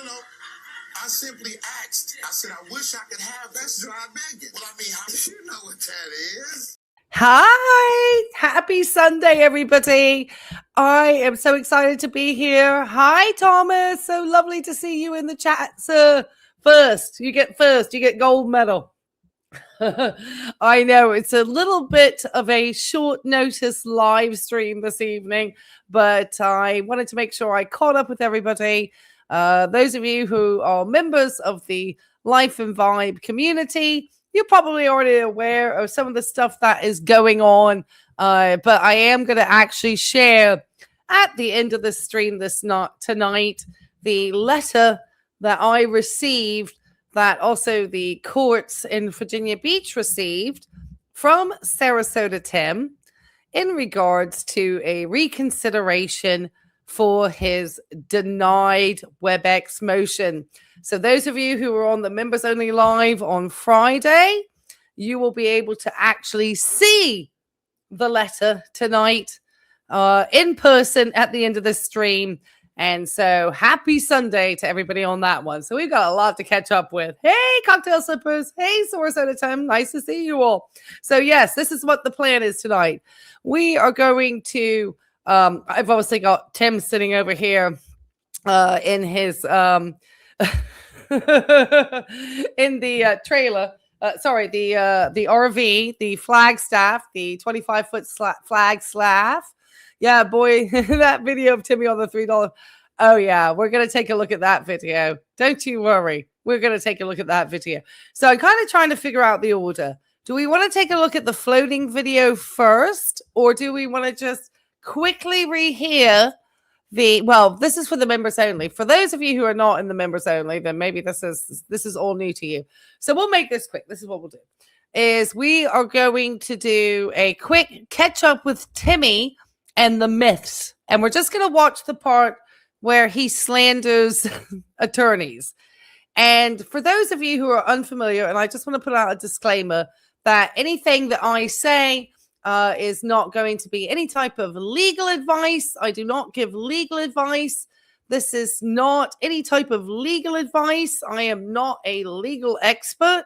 No. I simply asked. I said, I wish I could have that's dry begging. Well, I mean, you know what that is. Hi, happy Sunday, everybody. I am so excited to be here. Hi, Thomas. So lovely to see you in the chat, sir. You get gold medal. I know it's a little bit of a short notice live stream this evening, but I wanted to make sure I caught up with everybody. Those of you who are members of the Life and Vibe community, you're probably already aware of some of the stuff that is going on, but I am going to actually share at the end of the stream tonight the letter that I received, that also the courts in Virginia Beach received from Sarasota Tim in regards to a reconsideration for his denied WebEx motion. So those of you who were on the members only live on Friday, you will be able to actually see the letter tonight in person at the end of the stream. And so happy Sunday to everybody on that one. So we've got a lot to catch up with. Hey, Cocktail Slippers. Hey, Sarasota Tim. Nice to see you all. So yes, this is what the plan is tonight. We are going to, I've obviously got Tim sitting over here in his, in the trailer. The RV, the Flagstaff, the 25-foot Flagstaff. Yeah, boy, that video of Timmy on the $3. Oh, yeah, we're going to take a look at that video. Don't you worry. We're going to take a look at that video. So I'm kind of trying to figure out the order. Do we want to take a look at the floating video first, or do we want to just quickly rehear this is for the members only. For those of you who are not in the members only, then maybe this is all new to you. So we'll make this quick. This is what we'll do. Is we are going to do a quick catch up with Timmy and the myths. And we're just going to watch the part where he slanders attorneys. And for those of you who are unfamiliar, and I just want to put out a disclaimer that anything that I say is not going to be any type of legal advice. I do not give legal advice. This is not any type of legal advice. I am not a legal expert.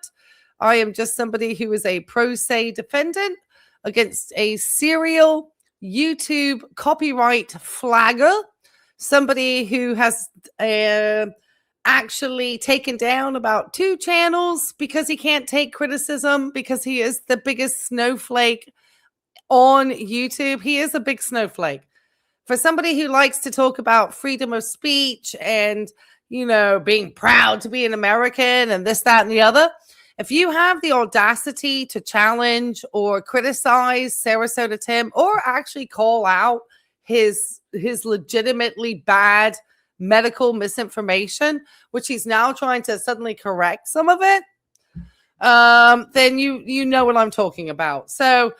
I am just somebody who is a pro se defendant against a serial YouTube copyright flagger, somebody who has actually taken down about 2 channels because he can't take criticism, because he is the biggest snowflake on YouTube. He is a big snowflake. For somebody who likes to talk about freedom of speech and, being proud to be an American and this, that, and the other, if you have the audacity to challenge or criticize Sarasota Tim, or actually call out his legitimately bad medical misinformation, which he's now trying to suddenly correct some of it, then you know what I'm talking about. So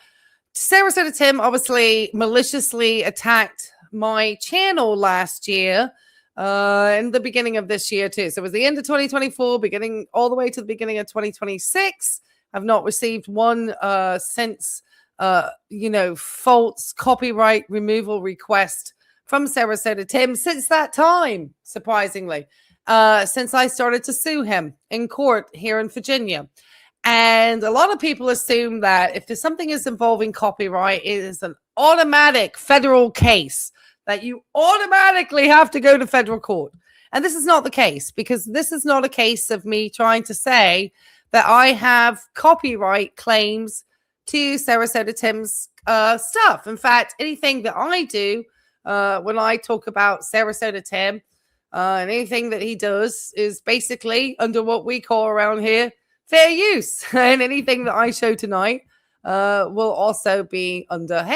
Sarasota Tim obviously maliciously attacked my channel last year, in the beginning of this year too. So it was the end of 2024, beginning all the way to the beginning of 2026. I've not received one since false copyright removal request from Sarasota Tim since that time, surprisingly, since I started to sue him in court here in Virginia. And a lot of people assume that if there's something is involving copyright, it is an automatic federal case, that you automatically have to go to federal court. And this is not the case, because this is not a case of me trying to say that I have copyright claims to Sarasota Tim's stuff. In fact, anything that I do when I talk about Sarasota Tim and anything that he does is basically under what we call around here fair use. And anything that I show tonight will also be under,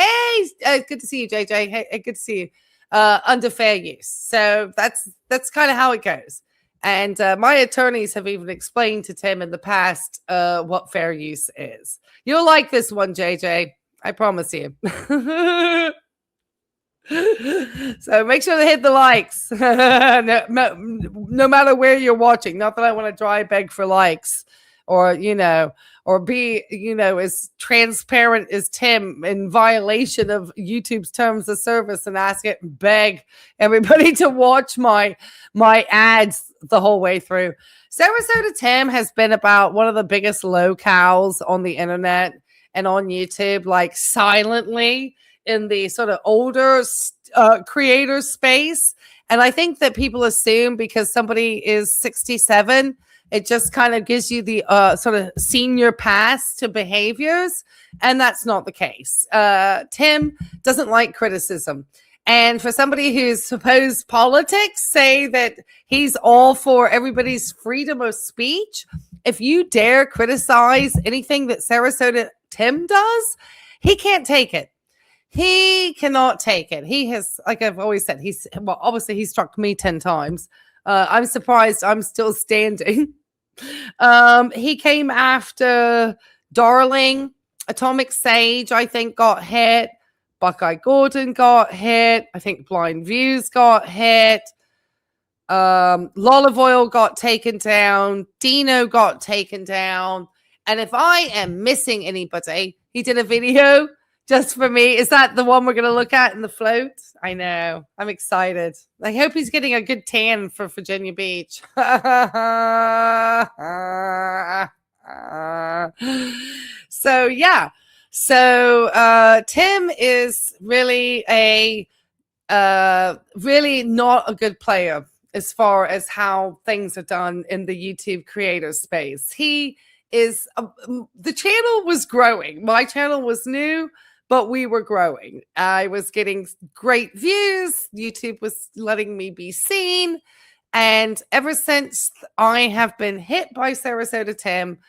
good to see you, JJ. Hey, good to see you. Under fair use. So that's kind of how it goes. And my attorneys have even explained to Tim in the past what fair use is. You'll like this one, JJ. I promise you. So make sure to hit the likes. No matter where you're watching. Not that I want to dry beg for likes or, or be, as transparent as Tim in violation of YouTube's terms of service and beg everybody to watch my ads the whole way through. Sarasota Tim has been about one of the biggest locales on the internet and on YouTube, like silently in the sort of older creator space. And I think that people assume because somebody is 67, it just kind of gives you the sort of senior pass to behaviors. And that's not the case. Tim doesn't like criticism. And for somebody who's supposed politics say that he's all for everybody's freedom of speech, if you dare criticize anything that Sarasota Tim does, he can't take it. He cannot take it. He has, like I've always said, obviously he struck me 10 times. I'm surprised I'm still standing. He came after Darling, Atomic Sage, I think, got hit. Buckeye Gordon got hit. I think Blind Views got hit. Lolive Oil got taken down. Dino got taken down. And if I am missing anybody, he did a video just for me. Is that the one we're going to look at in the float? I know. I'm excited. I hope he's getting a good tan for Virginia Beach. So, yeah. So, Tim is really really not a good player as far as how things are done in the YouTube creator space. He is, the channel was growing. My channel was new, but we were growing. I was getting great views. YouTube was letting me be seen. And ever since I have been hit by Sarasota Tim,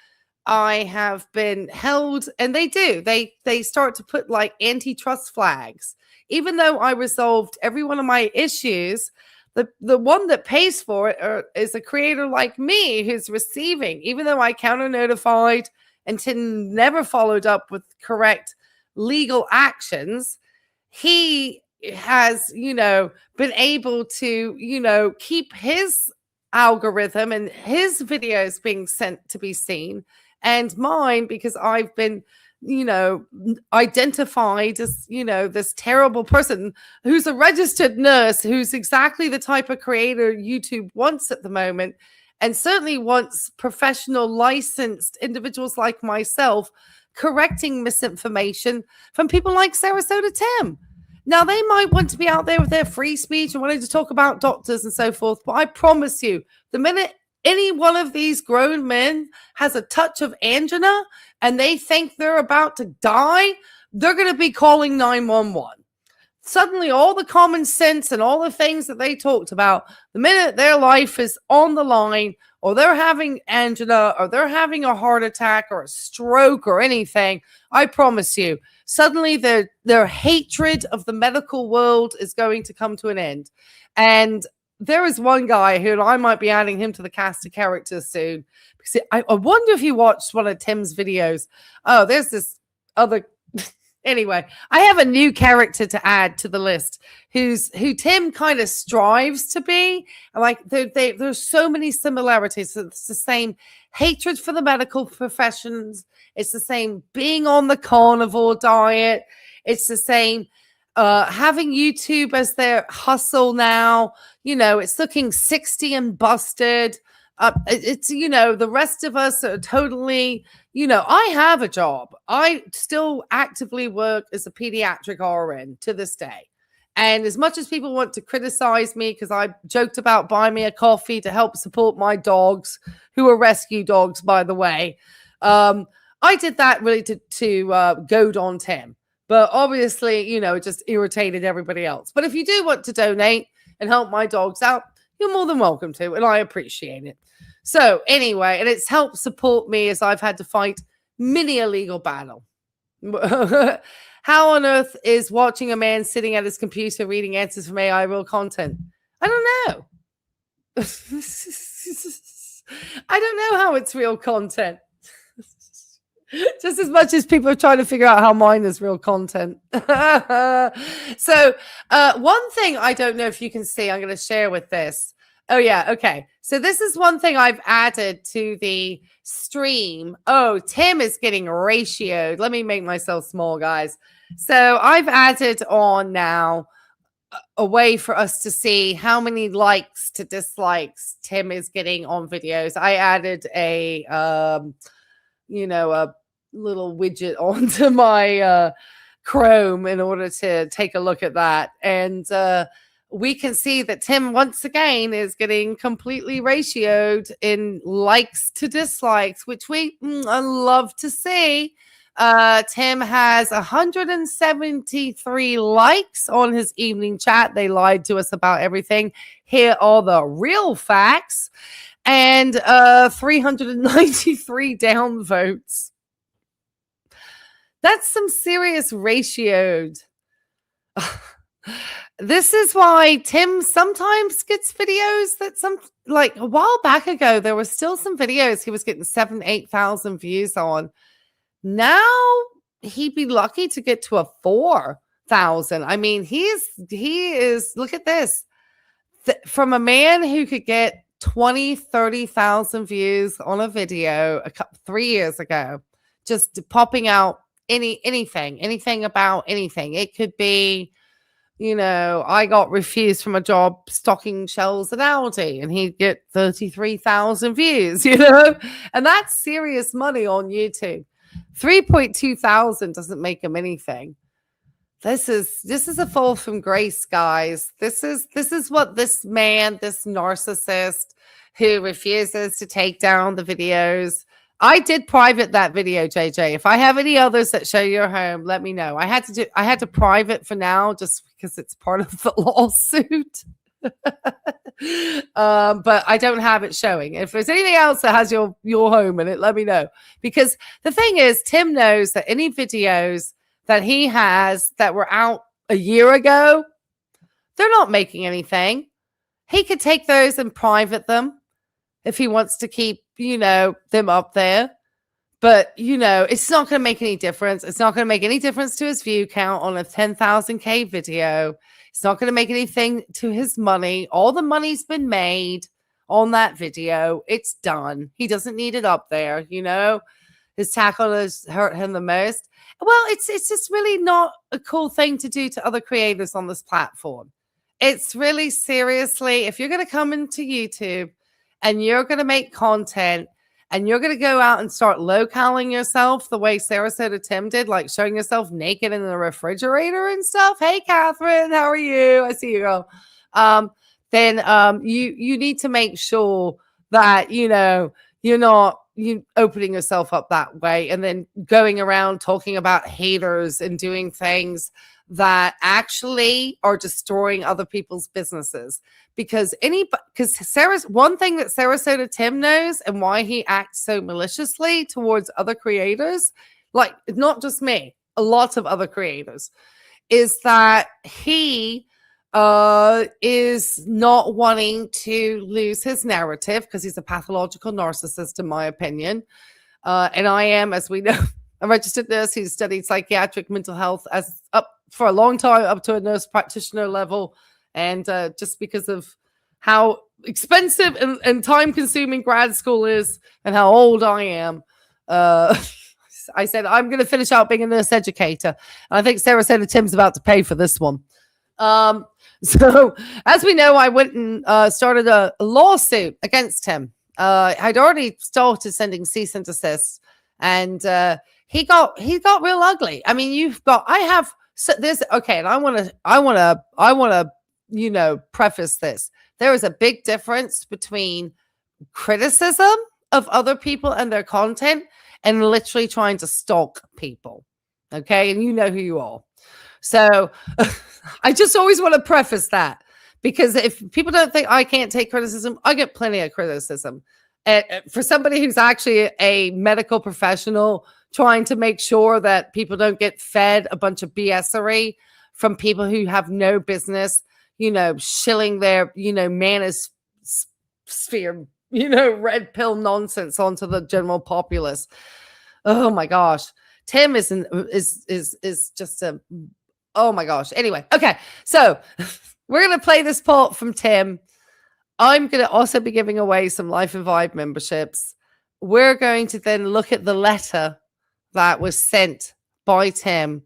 I have been held, and they start to put like antitrust flags. Even though I resolved every one of my issues, the one that pays for it is a creator like me who's receiving, even though I counter notified and Tim never followed up with correct legal actions. He has, been able to, keep his algorithm and his videos being sent to be seen, and mine, because I've been, identified as, this terrible person who's a registered nurse, who's exactly the type of creator YouTube wants at the moment, and certainly wants professional licensed individuals like myself correcting misinformation from people like Sarasota Tim. Now, they might want to be out there with their free speech and wanting to talk about doctors and so forth, but I promise you, the minute any one of these grown men has a touch of angina and they think they're about to die, they're going to be calling 911. Suddenly, all the common sense and all the things that they talked about, the minute their life is on the line, or they're having angina, or they're having a heart attack or a stroke or anything, I promise you, suddenly their hatred of the medical world is going to come to an end. And there is one guy who I might be adding him to the cast of characters soon, because I wonder if you watched one of Tim's videos. Oh, there's this other. Anyway, I have a new character to add to the list who Tim kind of strives to be. Like there's so many similarities. It's the same hatred for the medical professions. It's the same being on the carnivore diet. It's the same having YouTube as their hustle now. It's looking 60 and busted. It's, the rest of us are totally, I have a job. I still actively work as a pediatric RN to this day. And as much as people want to criticize me because I joked about buying me a coffee to help support my dogs, who are rescue dogs, by the way, I did that really to goad on Tim. But obviously, it just irritated everybody else. But if you do want to donate and help my dogs out, you're more than welcome to, and I appreciate it. So anyway, and it's helped support me as I've had to fight many a legal battle. How on earth is watching a man sitting at his computer reading answers from AI real content? I don't know. I don't know how it's real content. Just as much as people are trying to figure out how mine is real content. So one thing I don't know if you can see, I'm going to share with this. Oh, yeah. Okay. So this is one thing I've added to the stream. Oh, Tim is getting ratioed. Let me make myself small, guys. So I've added on now a way for us to see how many likes to dislikes Tim is getting on videos. I added a, a little widget onto my Chrome in order to take a look at that. And, we can see that Tim once again is getting completely ratioed in likes to dislikes, which we love to see. Tim has 173 likes on his evening chat. They lied to us about everything. Here are the real facts. And 393 downvotes. That's some serious ratioed. This is why Tim sometimes gets videos that like a while back ago, there were still some videos he was getting 8,000 views on. Now he'd be lucky to get to a 4,000. I mean, he is, look at this. From a man who could get 20, 30,000 views on a video 3 years ago, just popping out anything about anything. It could be, I got refused from a job stocking shelves at Aldi and he'd get 33,000 views, and that's serious money on YouTube. 3.2 thousand doesn't make him anything. This is a fall from grace, guys. This is what this man, this narcissist who refuses to take down the videos. I did private that video, JJ. If I have any others that show your home, let me know. I had to private for now just because it's part of the lawsuit. But I don't have it showing. If there's anything else that has your home in it, let me know. Because the thing is, Tim knows that any videos that he has that were out a year ago, they're not making anything. He could take those and private them if he wants to keep, them up there. But, it's not going to make any difference. It's not going to make any difference to his view count on a 10,000K video. It's not going to make anything to his money. All the money's been made on that video. It's done. He doesn't need it up there, His tackle has hurt him the most. Well, it's just really not a cool thing to do to other creators on this platform. It's really, seriously, if you're going to come into YouTube and you're going to make content and you're going to go out and start localing yourself the way Sarasota Tim did, like showing yourself naked in the refrigerator and stuff. Hey, Catherine, how are you? I see you, girl. Then you need to make sure that, you're not opening yourself up that way and then going around talking about haters and doing things that actually are destroying other people's businesses. Because one thing that Sarasota Tim knows and why he acts so maliciously towards other creators, like not just me, a lot of other creators, is that he is not wanting to lose his narrative because he's a pathological narcissist, in my opinion. And I am, as we know, a registered nurse who studied psychiatric mental health as up for a long time, up to a nurse practitioner level. And just because of how expensive and time-consuming grad school is and how old I am, I said, I'm going to finish out being a nurse educator. And I think Sarasota Tim's about to pay for this one. So as we know, I went and started a lawsuit against him. I'd already started sending cease and desist, and he got real ugly. I mean, and I want to preface this. There is a big difference between criticism of other people and their content and literally trying to stalk people. Okay, and you know who you are. So I just always want to preface that, because if people don't think I can't take criticism, I get plenty of criticism. For somebody who's actually a medical professional trying to make sure that people don't get fed a bunch of BS-ery from people who have no business, shilling their, manosphere, red pill nonsense onto the general populace. Oh my gosh. Tim is just a, oh my gosh. Anyway, okay. So we're going to play this part from Tim. I'm going to also be giving away some Life and Vibe memberships. We're going to then look at the letter that was sent by Tim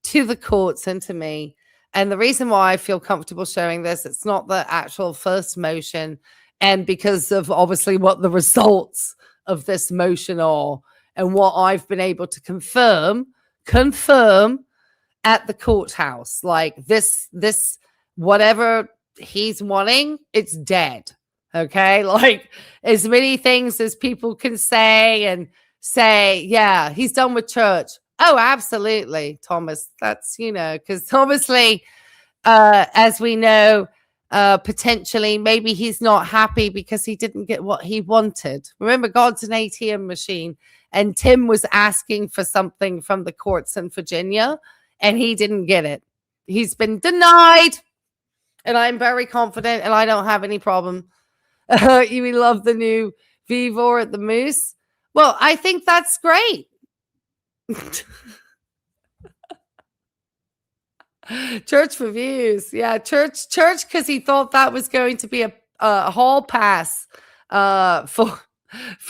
to the courts and to me. And the reason why I feel comfortable showing this, it's not the actual first motion, and because of obviously what the results of this motion are and what I've been able to confirm at the courthouse. Like this, whatever he's wanting, it's dead. Okay. Like as many things as people can say and say, yeah, he's done with church. Oh, absolutely, Thomas. That's, because obviously, as we know, potentially maybe he's not happy because he didn't get what he wanted. Remember, God's an ATM machine, and Tim was asking for something from the courts in Virginia, and he didn't get it. He's been denied, and I'm very confident, and I don't have any problem. You love the new Vivor at the Moose. Well, I think that's great. Church for views. Yeah, church, because he thought that was going to be a hall pass for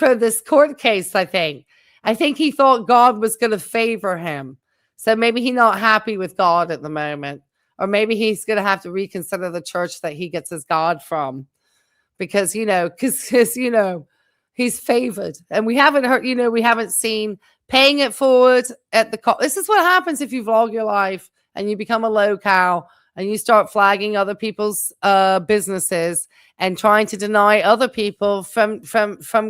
this court case, I think. I think he thought God was going to favor him. So maybe he's not happy with God at the moment. Or maybe he's going to have to reconsider the church that he gets his God from. Because, he's favored. And we haven't heard, we haven't seen paying it forward at the call. This is what happens if you vlog your life and you become a locale and you start flagging other people's businesses and trying to deny other people from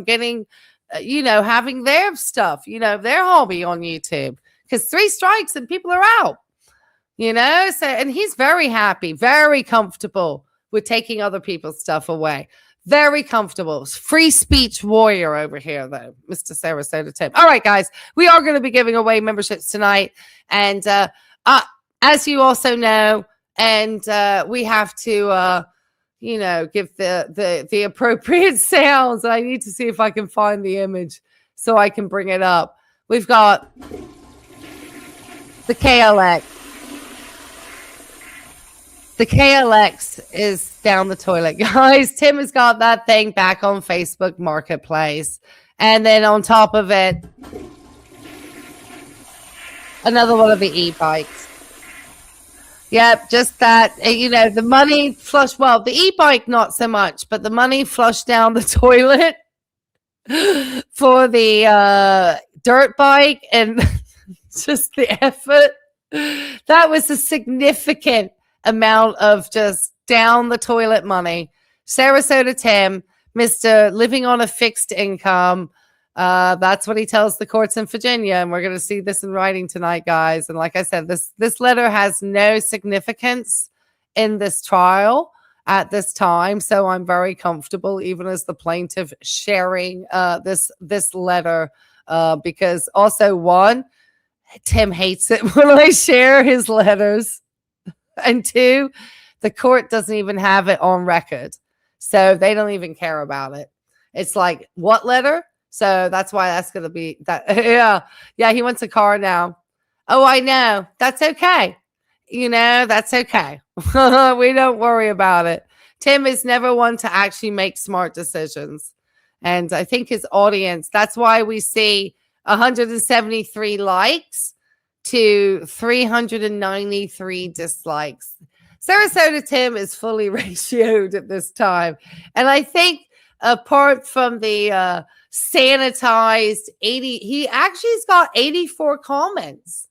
getting, having their stuff, their hobby on YouTube. Because 3 strikes and people are out, So, and he's very happy, very comfortable with taking other people's stuff away. Very comfortable. Free speech warrior over here, though, Mr. Sarasota Tim. All right, guys, we are going to be giving away memberships tonight. And as you also know, and we have to, give the appropriate sounds. I need to see if I can find the image so I can bring it up. We've got the KLX. The KLX is down the toilet, guys. Tim has got that thing back on Facebook Marketplace. And then on top of it, another one of the e-bikes. Yep, just that, the money flushed. Well, the e-bike, not so much, but the money flushed down the toilet for the dirt bike and just the effort. That was a significant amount of just down the toilet money. Sarasota Tim, Mr. Living on a Fixed Income. That's what he tells the courts in Virginia. And we're going to see this in writing tonight, guys. And like I said, this letter has no significance in this trial at this time. So I'm very comfortable, even as the plaintiff, sharing this letter because also, one, Tim hates it when I share his letters. And 2, the court doesn't even have it on record. So they don't even care about it. It's like, what letter? So that's why that's going to be that. Yeah, he wants a car now. Oh, I know. That's okay. That's okay. We don't worry about it. Tim is never one to actually make smart decisions. And I think his audience, that's why we see 173 likes to 393 dislikes. Sarasota Tim is fully ratioed at this time. And I think apart from the sanitized 80, he actually has got 84 comments,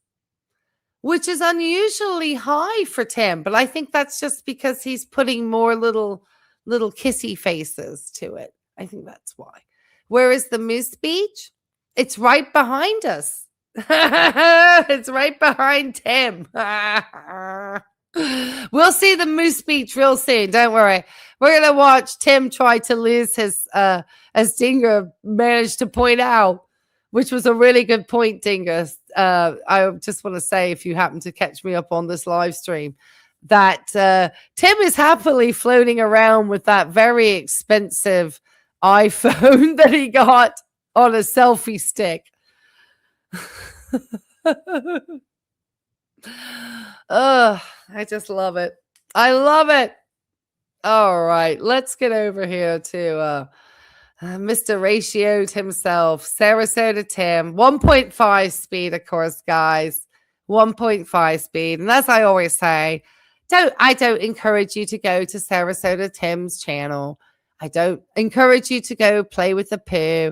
which is unusually high for Tim. But I think that's just because he's putting more little kissy faces to it. I think that's why. Where is the Moose Beach? It's right behind us. It's right behind Tim. We'll see the Moose Beach real soon. Don't worry. We're going to watch Tim try to lose his, as Dinger managed to point out, which was a really good point, Dinger. I just want to say, if you happen to catch me up on this live stream, that Tim is happily floating around with that very expensive iPhone that he got on a selfie stick. I just love it. I love it. All right, let's get over here to Mr. Ratioed himself, Sarasota Tim, 1.5 speed, of course, guys, 1.5 speed. And as I always say, I don't encourage you to go to Sarasota Tim's channel. I don't encourage you to go play with the poo.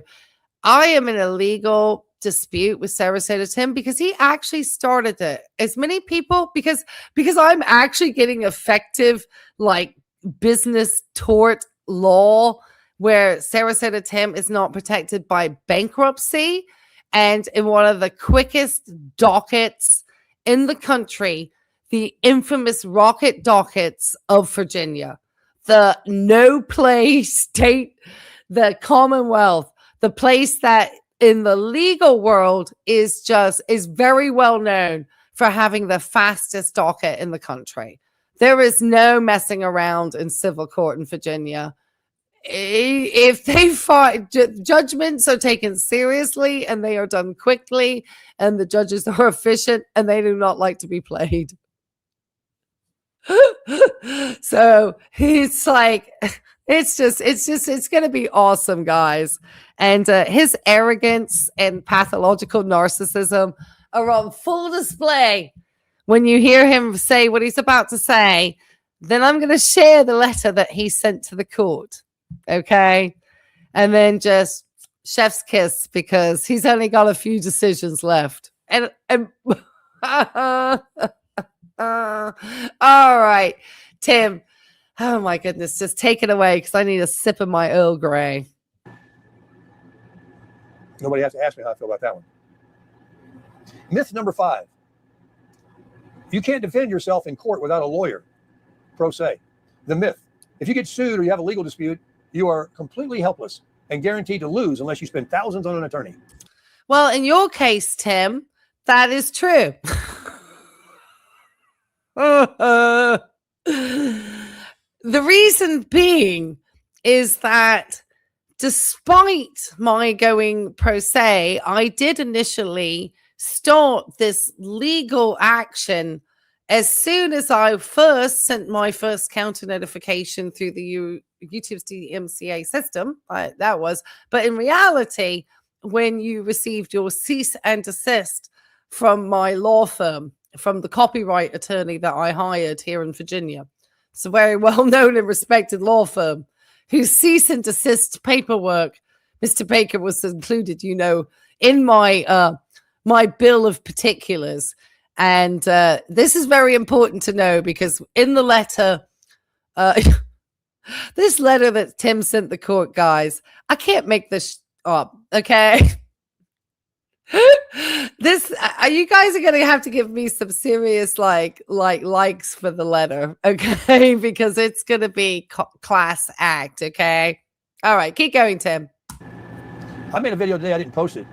I am in a legal dispute with Sarasota Tim because he actually started it. As many people, because I'm actually getting effective, like, business tort law where Sarasota Tim is not protected by bankruptcy, and in one of the quickest dockets in the country, the infamous rocket dockets of Virginia, the no play state, the Commonwealth, the place that in the legal world is very well known for having the fastest docket in the country. There is no messing around in civil court in Virginia. If they fight, judgments are taken seriously and they are done quickly, and the judges are efficient and they do not like to be played. So it's like, it's going to be awesome, guys. And his arrogance and pathological narcissism are on full display. When you hear him say what he's about to say, then I'm going to share the letter that he sent to the court. Okay. And then just chef's kiss, because he's only got a few decisions left. And all right, Tim. Oh my goodness. Just take it away, because I need a sip of my Earl Grey. Nobody has to ask me how I feel about that one. Myth number 5. You can't defend yourself in court without a lawyer, pro se. The myth: if you get sued or you have a legal dispute, you are completely helpless and guaranteed to lose unless you spend thousands on an attorney. Well, in your case, Tim, that is true. The reason being is that despite my going pro se, I did initially start this legal action as soon as I first sent my first counter notification through the YouTube's DMCA system. But in reality, when you received your cease and desist from my law firm, from the copyright attorney that I hired here in Virginia, it's a very well-known and respected law firm whose cease and desist paperwork, Mr. Baker, was included, in my my bill of particulars. And this is very important to know, because in the letter, this letter that Tim sent the court, guys, I can't make this up, okay? You guys are going to have to give me some serious likes for the letter, okay? Because it's going to be class act, okay? All right, keep going, Tim. I made a video today. I didn't post it.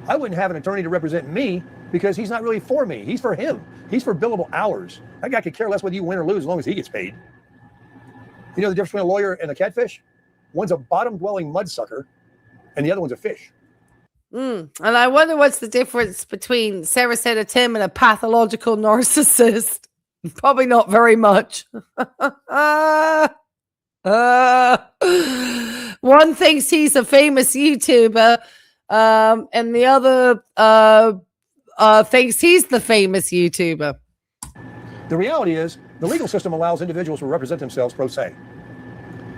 I wouldn't have an attorney to represent me because he's not really for me. He's for him. He's for billable hours. That guy could care less whether you win or lose as long as he gets paid. You know the difference between a lawyer and a catfish? One's a bottom-dwelling mudsucker, and the other one's a fish. And I wonder what's the difference between Sarasota Tim and a pathological narcissist. Probably not very much. One thinks he's a famous YouTuber, and the other thinks he's the famous YouTuber. The reality is, the legal system allows individuals to represent themselves pro se.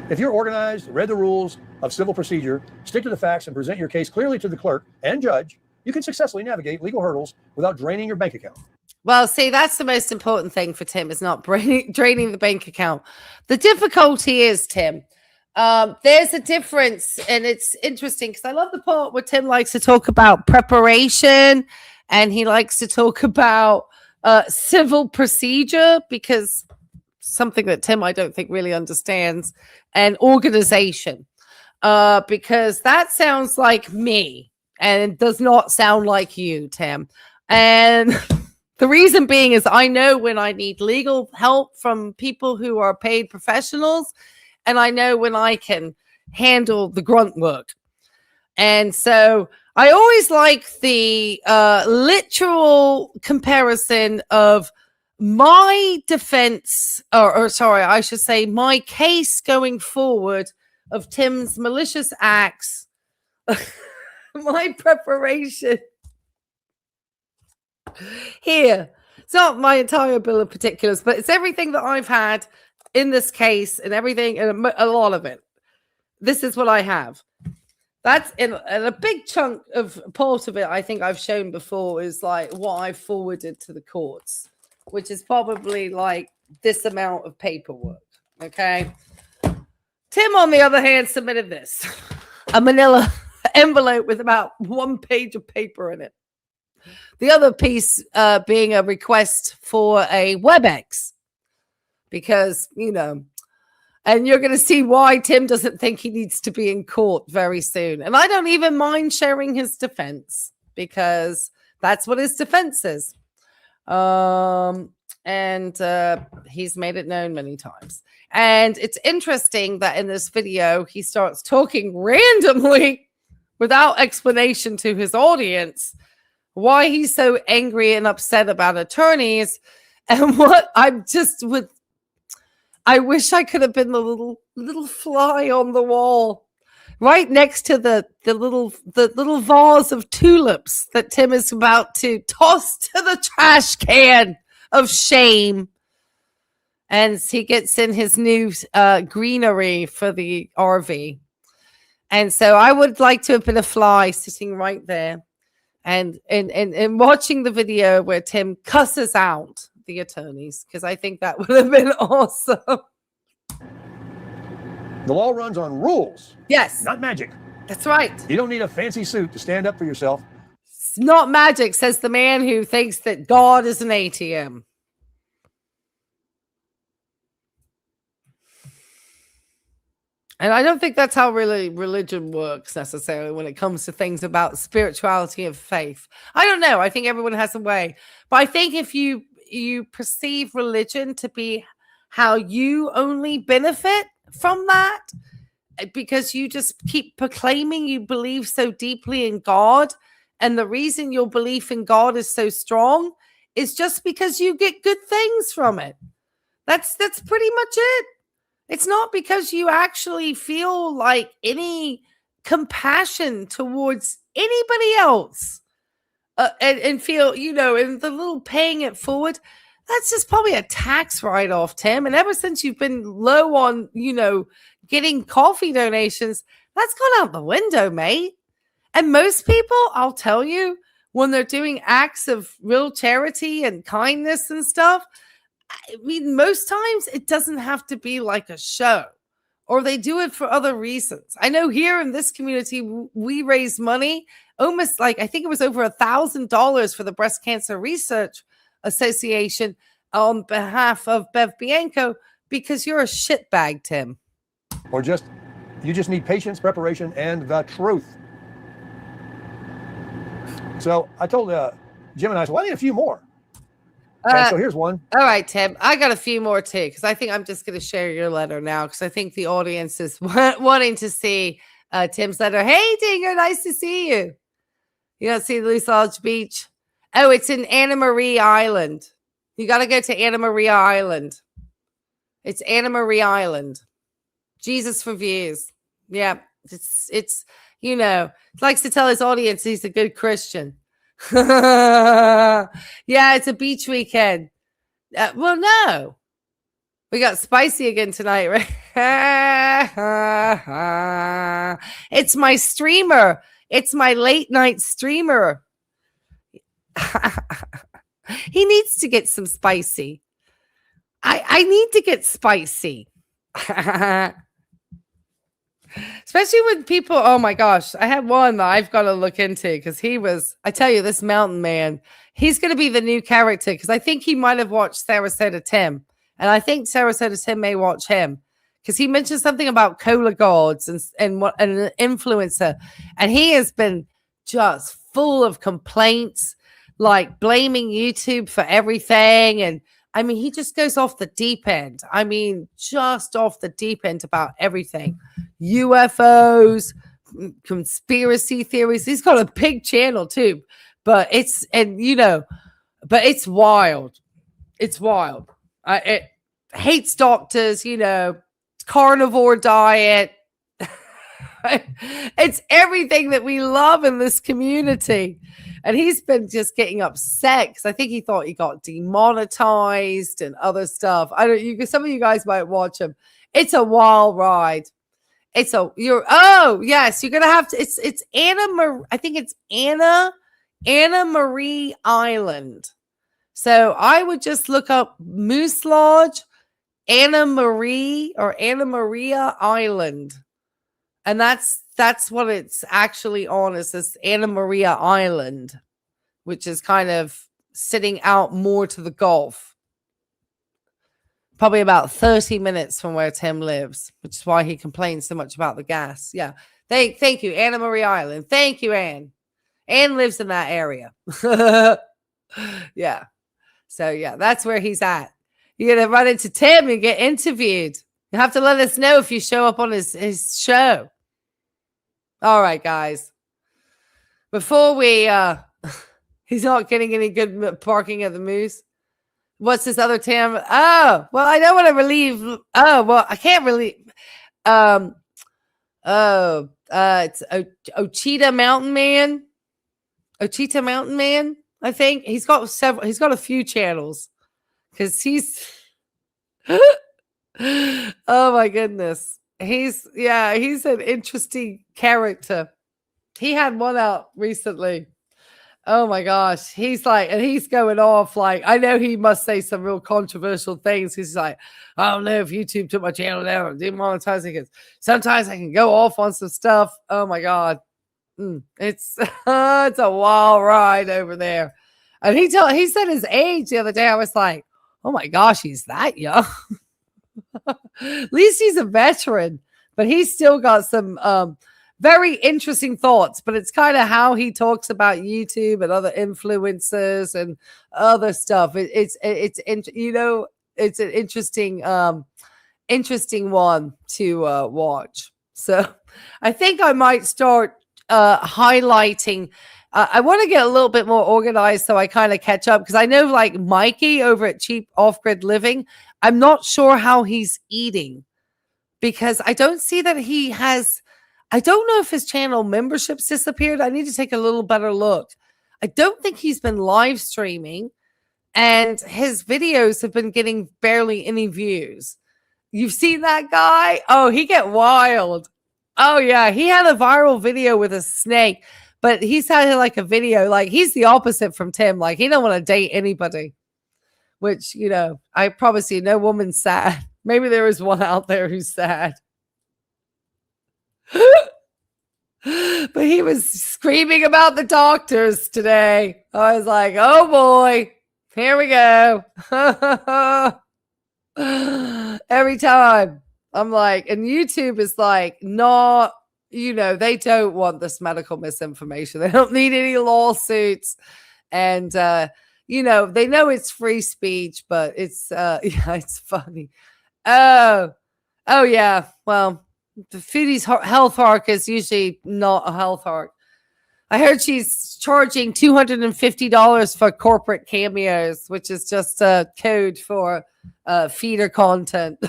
If you're organized, read the rules of civil procedure, stick to the facts, and present your case clearly to the clerk and judge, you can successfully navigate legal hurdles without draining your bank account. Well, see, that's the most important thing for Tim, is not draining the bank account. The difficulty is, Tim, there's a difference, and it's interesting because I love the part where Tim likes to talk about preparation, and he likes to talk about civil procedure, because something that Tim, I don't think, really understands, and organization, because that sounds like me and it does not sound like you, Tim. And the reason being is I know when I need legal help from people who are paid professionals, and I know when I can handle the grunt work. And so I always like the literal comparison of my defense, or sorry, I should say my case going forward of Tim's malicious acts, my preparation here. It's not my entire bill of particulars, but it's everything that I've had in this case and everything, and a lot of it. This is what I have. That's in a big chunk of part of it. I think I've shown before is like what I've forwarded to the courts, which is probably like this amount of paperwork. Okay. Tim, on the other hand, submitted this, a manila envelope with about 1 page of paper in it. The other piece being a request for a WebEx, because, you know, and you're going to see why Tim doesn't think he needs to be in court very soon. And I don't even mind sharing his defense, because that's what his defense is. And he's made it known many times. And it's interesting that in this video, he starts talking randomly without explanation to his audience why he's so angry and upset about attorneys. And what I'm just with, I wish I could have been the little fly on the wall right next to the little vase of tulips that Tim is about to toss to the trash can of shame. And he gets in his new greenery for the RV. And so I would like to have been a fly sitting right there and watching the video where Tim cusses out the attorneys, because I think that would have been awesome. The law runs on rules. Yes. Not magic. That's right. You don't need a fancy suit to stand up for yourself. It's not magic, says the man who thinks that God is an ATM. And I don't think that's how really religion works necessarily when it comes to things about spirituality and faith. I don't know. I think everyone has a way. But I think if you perceive religion to be how you only benefit from that, because you just keep proclaiming you believe so deeply in God, and the reason your belief in God is so strong is just because you get good things from it. That's pretty much it. It's not because you actually feel like any compassion towards anybody else. And feel, you know, and the little paying it forward, that's just probably a tax write-off, Tim. And ever since you've been low on, you know, getting coffee donations, that's gone out the window, mate. And most people, I'll tell you, when they're doing acts of real charity and kindness and stuff, I mean, most times it doesn't have to be like a show, or they do it for other reasons. I know here in this community, we raise money, almost like, I think it was over $1,000 for the Breast Cancer Research Association on behalf of Bev Bianco, because you're a shitbag, Tim. Or you just need patience, preparation, and the truth. So I told Jim and I said, well, I need a few more. And so here's one. All right, Tim. I got a few more too, because I think I'm just going to share your letter now, because I think the audience is wanting to see Tim's letter. Hey, Dinger, nice to see you. You don't see Loose Lodge Beach? Oh, it's in Anna Maria Island. You got to go to Anna Maria Island. It's Anna Maria Island. Jesus for views. Yeah, it's you know, he likes to tell his audience he's a good Christian. Yeah, it's a beach weekend. Well, no, we got spicy again tonight, right? It's my streamer. It's my late night streamer. He needs to get some spicy. I need to get spicy. Especially when people, oh my gosh, I had one that I've got to look into, because I tell you, this mountain man, he's going to be the new character, because I think he might have watched Sarasota Tim, and I think Sarasota Tim may watch him, because he mentioned something about cola gods and an influencer, and he has been just full of complaints, like blaming YouTube for everything, and I mean, he just goes off the deep end. I mean, just off the deep end about everything. UFOs, conspiracy theories. He's got a big channel too, but it's wild. It's wild. It hates doctors, carnivore diet. It's everything that we love in this community. And he's been just getting upset because I think he thought he got demonetized and other stuff. Some of you guys might watch him. It's a wild ride. Yes, you're gonna have to. It's I think it's Anna Marie Island. So I would just look up Moose Lodge, Anna Maria Island. And that's what it's actually on, is this Anna Maria Island, which is kind of sitting out more to the Gulf. Probably about 30 minutes from where Tim lives, which is why he complains so much about the gas. Yeah. Thank you, Anna Maria Island. Thank you, Anne. Anne lives in that area. Yeah. So, yeah, that's where he's at. You're going to run into Tim and get interviewed. You have to let us know if you show up on his show. All right, guys. Before we, he's not getting any good parking at the Moose. What's this other Tim? Oh, well, I don't want to relieve. Oh, well, I can't relieve. It's Ochita Mountain Man. Ochita Mountain Man, I think. He's got a few channels because he's. Oh my goodness. He's an interesting character. He had one out recently. Oh my gosh. He's going off. Like, I know he must say some real controversial things. He's like, I don't know if YouTube took my channel down or demonetizing it. Sometimes I can go off on some stuff. Oh my God. It's it's a wild ride over there. And he said his age the other day. I was like, oh my gosh, he's that young. At least he's a veteran, but he's still got some very interesting thoughts. But it's kind of how he talks about YouTube and other influencers and other stuff. It's an interesting one to watch. So I think I might start highlighting. I want to get a little bit more organized so I kind of catch up, because I know like Mikey over at Cheap Off-Grid Living, I'm not sure how he's eating, because I don't see that he has. I don't know if his channel memberships disappeared. I need to take a little better look. I don't think he's been live streaming, and his videos have been getting barely any views. You've seen that guy? Oh, he get wild. Oh yeah, he had a viral video with a snake, but he's had like a video, like he's the opposite from Tim. Like he don't want to date anybody, which, I promise you, no woman's sad. Maybe there is one out there who's sad. But he was screaming about the doctors today. I was like, oh boy, here we go. Every time. I'm like, and YouTube is like, not, they don't want this medical misinformation. They don't need any lawsuits. And, they know it's free speech, but it's, it's funny. Oh, yeah. Well, the Foodie's health arc is usually not a health arc. I heard she's charging $250 for corporate cameos, which is just a code for feeder content.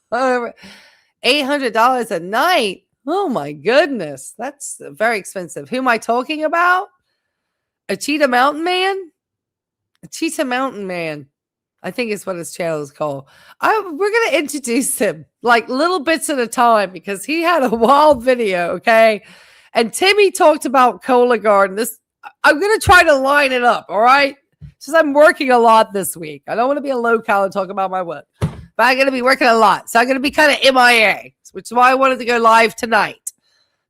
$800 a night. Oh my goodness. That's very expensive. Who am I talking about? Cheetah Mountain Man? Cheetah Mountain Man, I think is what his channel is called. We're going to introduce him like little bits at a time, because he had a wild video. Okay. And Timmy talked about Cologuard. I'm going to try to line it up. All right. Since I'm working a lot this week, I don't want to be a low-cal and talk about my work, but I'm going to be working a lot. So I'm going to be kind of MIA, which is why I wanted to go live tonight,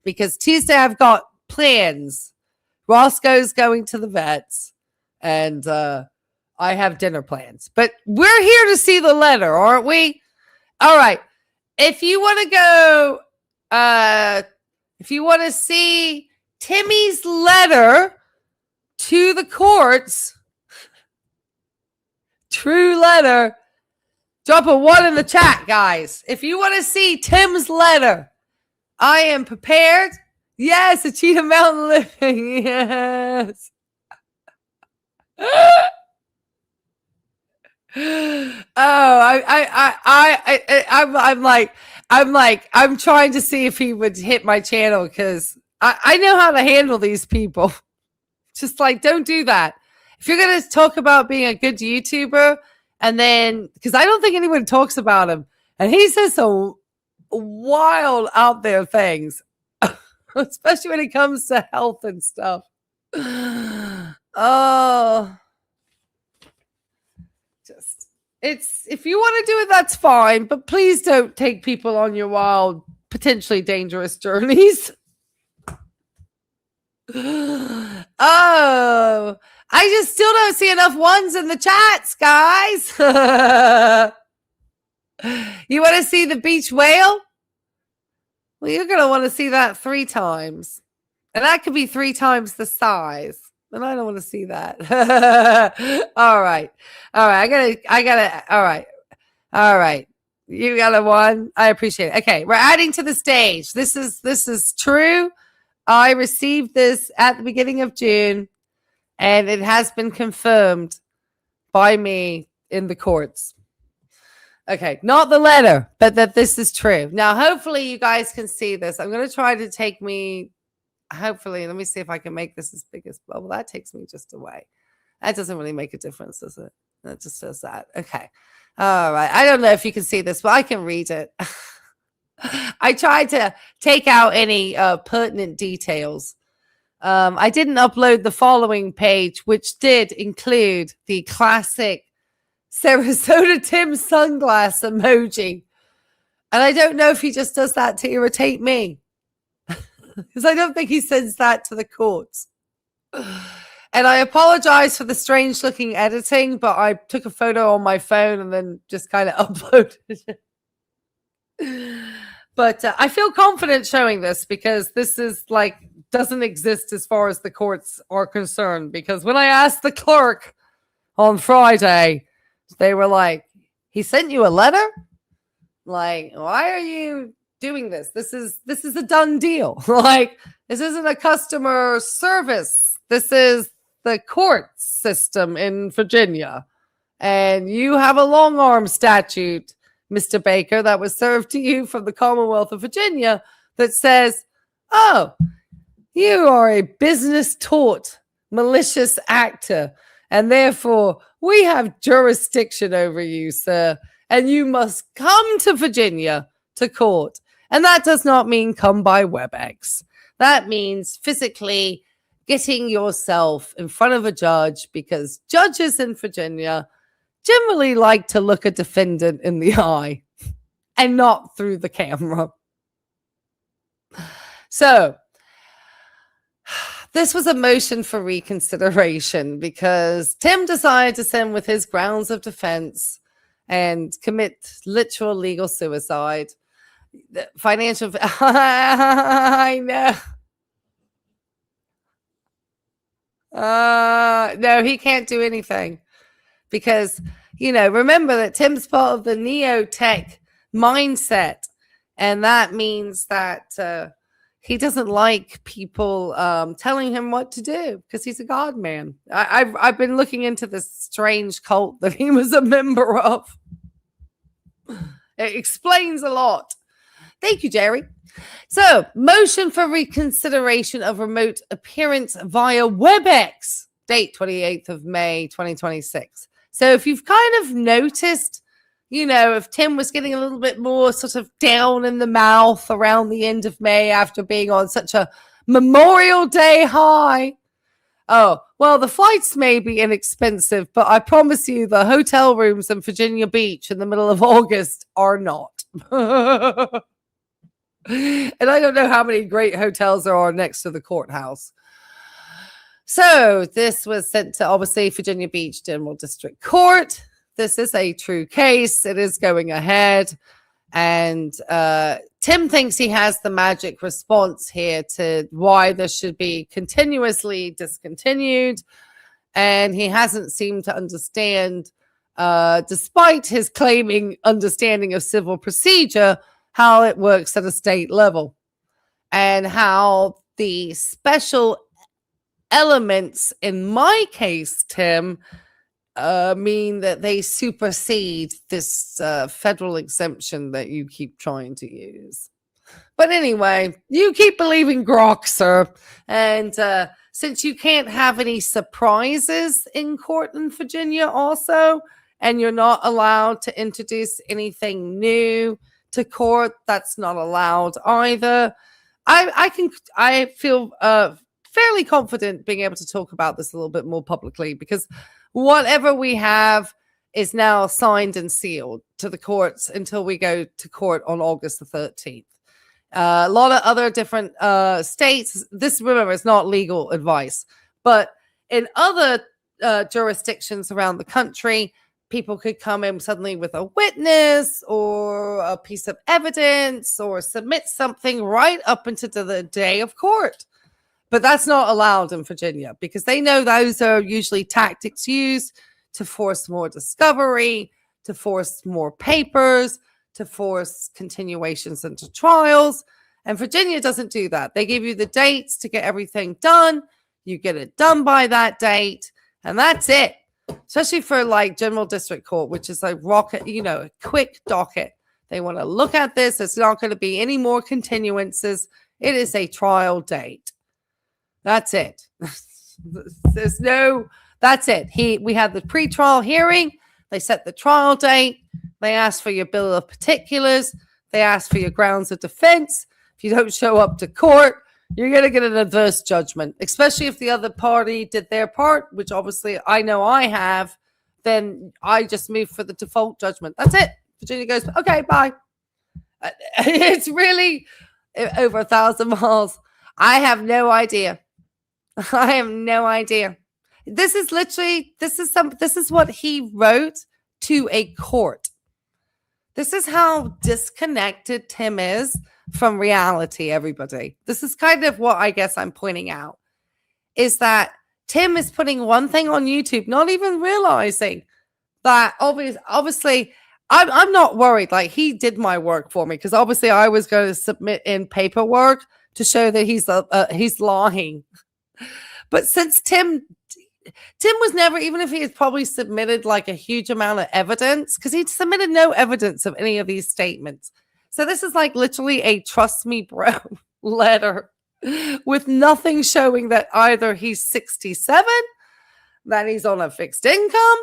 because Tuesday I've got plans. Roscoe's going to the vets, and I have dinner plans. But we're here to see the letter, aren't we? All right. If you want to go, if you want to see Timmy's letter to the courts, true letter, drop a 1 in the chat, guys. If you want to see Tim's letter, I am prepared. Yes, a Cheetah Mountain Living. Yes. I'm trying to see if he would hit my channel because I know how to handle these people. Just like, don't do that. If you're going to talk about being a good YouTuber, and then, because I don't think anyone talks about him, and he says some wild out there things, especially when it comes to health and stuff. Oh, just, it's, if you want to do it, that's fine, but please don't take people on your wild, potentially dangerous journeys. Oh, I just still don't see enough ones in the chats, guys. You want to see the beach whale? Well, you're going to want to see that 3 times. And that could be 3 times the size. And I don't want to see that. All right. I gotta, all right. You got a 1. I appreciate it. Okay. We're adding to the stage. This is true. I received this at the beginning of June, and it has been confirmed by me in the courts. Okay, not the letter, but that this is true. Now, hopefully you guys can see this. I'm going to try to take me, hopefully, let me see if I can make this as big as, well, that takes me just away. That doesn't really make a difference, does it? That just does that. Okay. All right. I don't know if you can see this, but I can read it. I tried to take out any pertinent details. I didn't upload the following page, which did include the classic Sarasota Tim sunglass emoji. And I don't know if he just does that to irritate me, because I don't think he sends that to the courts. And I apologize for the strange looking editing, but I took a photo on my phone and then just kind of uploaded it. But I feel confident showing this because this is like doesn't exist as far as the courts are concerned. Because when I asked the clerk on Friday, they were like, "He sent you a letter? Like, why are you doing this? This is a done deal. Like, this isn't a customer service. This is the court system in Virginia, and you have a long arm statute, Mr. Baker, that was served to you from the Commonwealth of Virginia that says, oh, you are a business tort, malicious actor, and therefore we have jurisdiction over you, sir, and you must come to Virginia to court. And that does not mean come by WebEx. That means physically getting yourself in front of a judge, because judges in Virginia generally like to look a defendant in the eye and not through the camera. So this was a motion for reconsideration because Tim decided to send with his grounds of defense and commit literal legal suicide. The financial, I know. No, he can't do anything. Because, you know, remember that Tim's part of the neo-tech mindset. And that means that he doesn't like people telling him what to do because he's a God man. I've been looking into this strange cult that he was a member of. It explains a lot. Thank you, Jerry. So, motion for reconsideration of remote appearance via WebEx. Date 28th of May, 2026. So if you've kind of noticed, you know, if Tim was getting a little bit more sort of down in the mouth around the end of May after being on such a Memorial Day high. Oh, well, the flights may be inexpensive, but I promise you the hotel rooms in Virginia Beach in the middle of August are not. And I don't know how many great hotels there are next to the courthouse. So this was sent to, obviously, Virginia Beach General District Court. This is a true case. It is going ahead. And Tim thinks he has the magic response here to why this should be continuously discontinued. And he hasn't seemed to understand, despite his claiming understanding of civil procedure, how it works at a state level and how the special elements in my case, Tim, mean that they supersede this federal exemption that you keep trying to use. But anyway, you keep believing Grok, sir. And since you can't have any surprises in court in Virginia also, and you're not allowed to introduce anything new to court, that's not allowed either. I feel fairly confident being able to talk about this a little bit more publicly, because whatever we have is now signed and sealed to the courts until we go to court on August the 13th. A lot of other different states, this, remember, is not legal advice, but in other jurisdictions around the country, people could come in suddenly with a witness or a piece of evidence or submit something right up into the day of court. But that's not allowed in Virginia, because they know those are usually tactics used to force more discovery, to force more papers, to force continuations into trials. And Virginia doesn't do that. They give you the dates to get everything done. You get it done by that date, and that's it. Especially for like general district court, which is like rocket, a quick docket. They want to look at this. It's not going to be any more continuances. It is a trial date. That's it. That's it. We had the pre-trial hearing. They set the trial date. They asked for your bill of particulars. They asked for your grounds of defense. If you don't show up to court, you're going to get an adverse judgment, especially if the other party did their part, which obviously I know I have. Then I just move for the default judgment. That's it. Virginia goes, okay, bye. It's really over 1,000 miles. I have no idea. I have no idea. This is what he wrote to a court. This is how disconnected Tim is from reality, everybody. This is kind of what I guess I'm pointing out, is that Tim is putting one thing on YouTube, not even realizing that obviously I'm not worried. Like, he did my work for me, because obviously I was going to submit in paperwork to show that he's lying. But since Tim was never, even if he had probably submitted like a huge amount of evidence, because he submitted no evidence of any of these statements. So this is like literally a trust me, bro letter with nothing showing that either he's 67, that he's on a fixed income,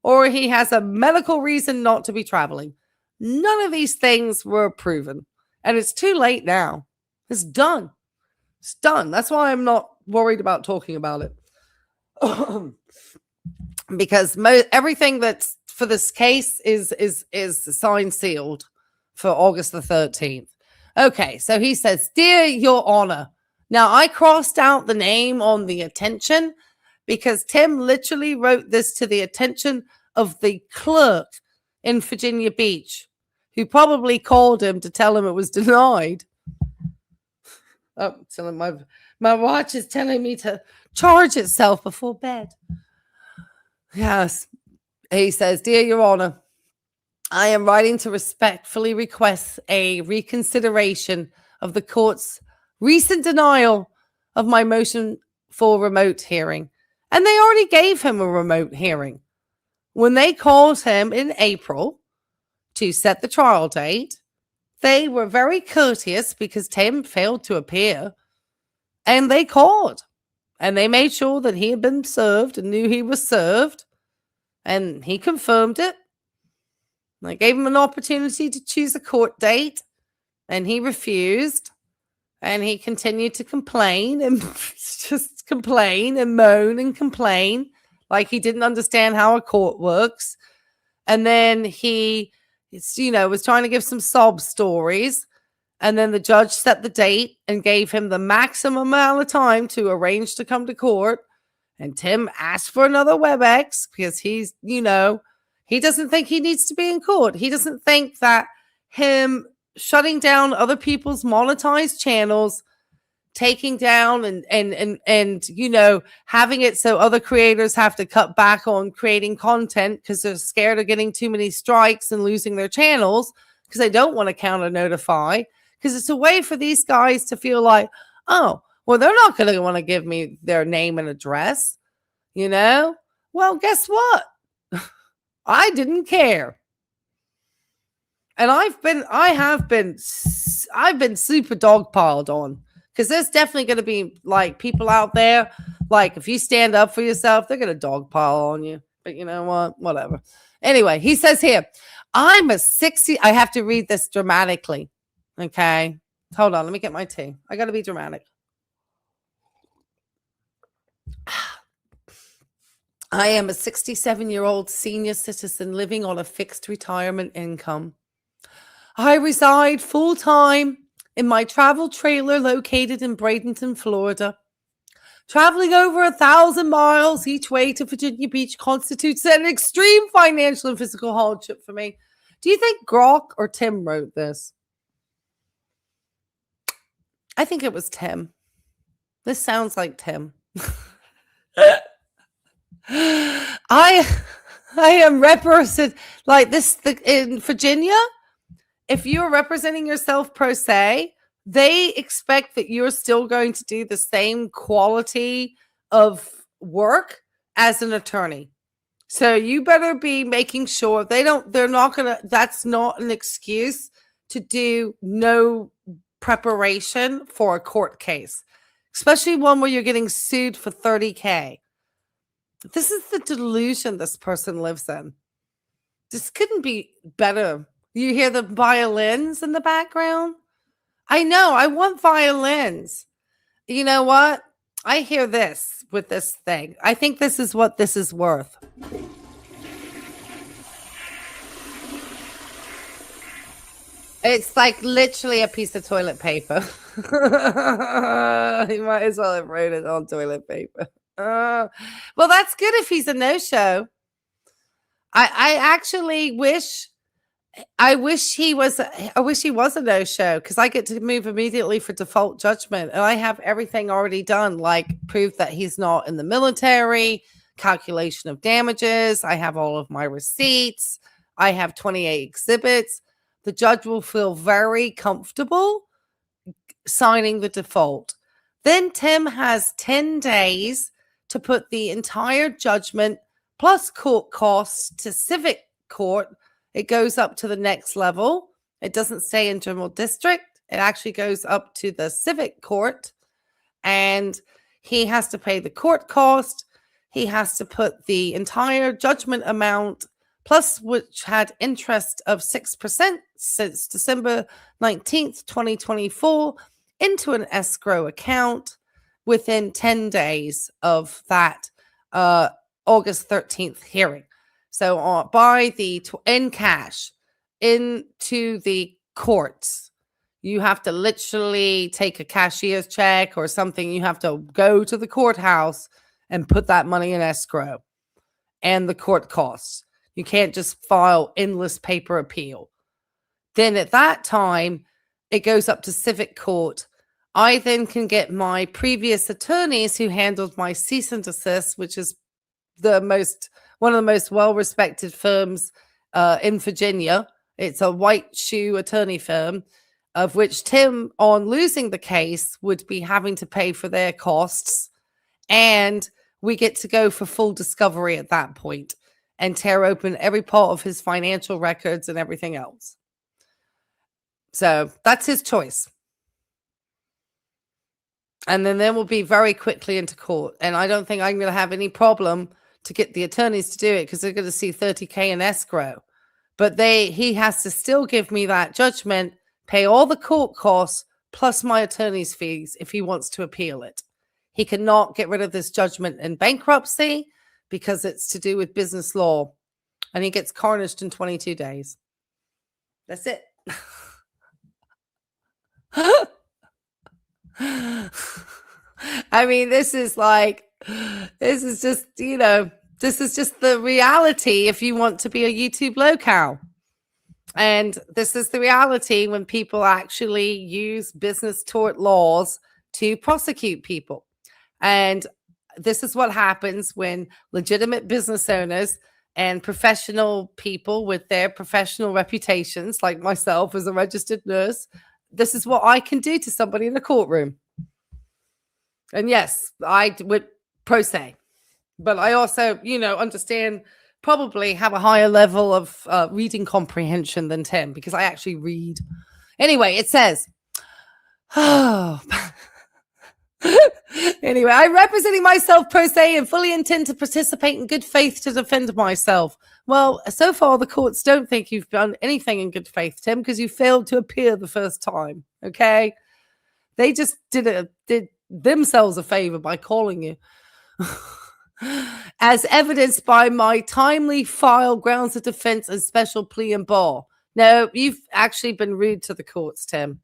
or he has a medical reason not to be traveling. None of these things were proven. And it's too late now. It's done. It's done. That's why I'm not worried about talking about it. Because everything that's for this case is signed, sealed for August the 13th. Okay, so he says, "Dear Your Honor." Now, I crossed out the name on the attention because Tim literally wrote this to the attention of the clerk in Virginia Beach, who probably called him to tell him it was denied. Oh, telling my watch is telling me to charge itself before bed. Yes. He says, "Dear Your Honor, I am writing to respectfully request a reconsideration of the court's recent denial of my motion for remote hearing." And they already gave him a remote hearing. When they called him in April to set the trial date, they were very courteous because Tim failed to appear. And they called. And they made sure that he had been served and knew he was served. And he confirmed it. They gave him an opportunity to choose a court date. And he refused. And he continued to complain and just complain and moan and complain like he didn't understand how a court works. And then he, was trying to give some sob stories. And then the judge set the date and gave him the maximum amount of time to arrange to come to court. And Tim asked for another WebEx because he's, he doesn't think he needs to be in court. He doesn't think that him shutting down other people's monetized channels, taking down and having it so other creators have to cut back on creating content because they're scared of getting too many strikes and losing their channels because they don't want to counter notify, because it's a way for these guys to feel like, oh, well, they're not going to want to give me their name and address, Well, guess what? I didn't care. And I've been super dogpiled on, because there's definitely going to be like people out there, like if you stand up for yourself, they're going to dogpile on you. But you know what? Whatever. Anyway, he says here, I'm a 60. I have to read this dramatically. Okay. Hold on. Let me get my tea. I got to be dramatic. I am a 67-year-old senior citizen living on a fixed retirement income. I reside full-time in my travel trailer located in Bradenton, Florida. Traveling over 1,000 miles each way to Virginia Beach constitutes an extreme financial and physical hardship for me. Do you think Grok or Tim wrote this? I think it was Tim. This sounds like Tim. I am represented like this in Virginia. If you're representing yourself pro se, they expect that you're still going to do the same quality of work as an attorney. So you better be making sure that's not an excuse to do no preparation for a court case, especially one where you're getting sued for $30,000. This is the delusion this person lives in. This couldn't be better. You hear the violins in the background? I know. I want violins. You know what? I hear this with this thing. I think this is what this is worth. It's like literally a piece of toilet paper. He might as well have wrote it on toilet paper. Well, that's good if he's a no-show. I actually wish he was a no-show, because I get to move immediately for default judgment, and I have everything already done, like proof that he's not in the military, calculation of damages. I have all of my receipts. I have 28 exhibits. The judge will feel very comfortable signing the default. Then Tim has 10 days to put the entire judgment plus court costs to civic court. It goes up to the next level. It doesn't stay in general district. It actually goes up to the civic court, and he has to pay the court cost. He has to put the entire judgment amount, plus which had interest of 6% since December 19th, 2024, into an escrow account within 10 days of that August 13th hearing. So by in cash into the courts, you have to literally take a cashier's check or something. You have to go to the courthouse and put that money in escrow and the court costs. You can't just file endless paper appeal. Then at that time, it goes up to civic court. I then can get my previous attorneys who handled my cease and desist, which is one of the most well-respected firms in Virginia. It's a white shoe attorney firm, of which Tim, on losing the case, would be having to pay for their costs. And we get to go for full discovery at that point and tear open every part of his financial records and everything else. So that's his choice. And then we'll be very quickly into court. And I don't think I'm going to have any problem to get the attorneys to do it, because they're going to see $30,000 in escrow. But he has to still give me that judgment, pay all the court costs, plus my attorney's fees if he wants to appeal it. He cannot get rid of this judgment in bankruptcy because it's to do with business law. And he gets carnaged in 22 days. That's it. I mean, this is just the reality if you want to be a YouTube locale. And this is the reality when people actually use business tort laws to prosecute people. And this is what happens when legitimate business owners and professional people with their professional reputations, like myself as a registered nurse, this is what I can do to somebody in a courtroom. And yes, I would pro se, but I also, understand probably have a higher level of reading comprehension than Tim, because I actually read. Anyway, it says, oh, anyway, I'm representing myself pro se and fully intend to participate in good faith to defend myself. Well, so far the courts don't think you've done anything in good faith, Tim, because you failed to appear the first time. Okay, they just did themselves a favor by calling you. As evidenced by my timely file grounds of defense and special plea and bar. No, you've actually been rude to the courts, Tim,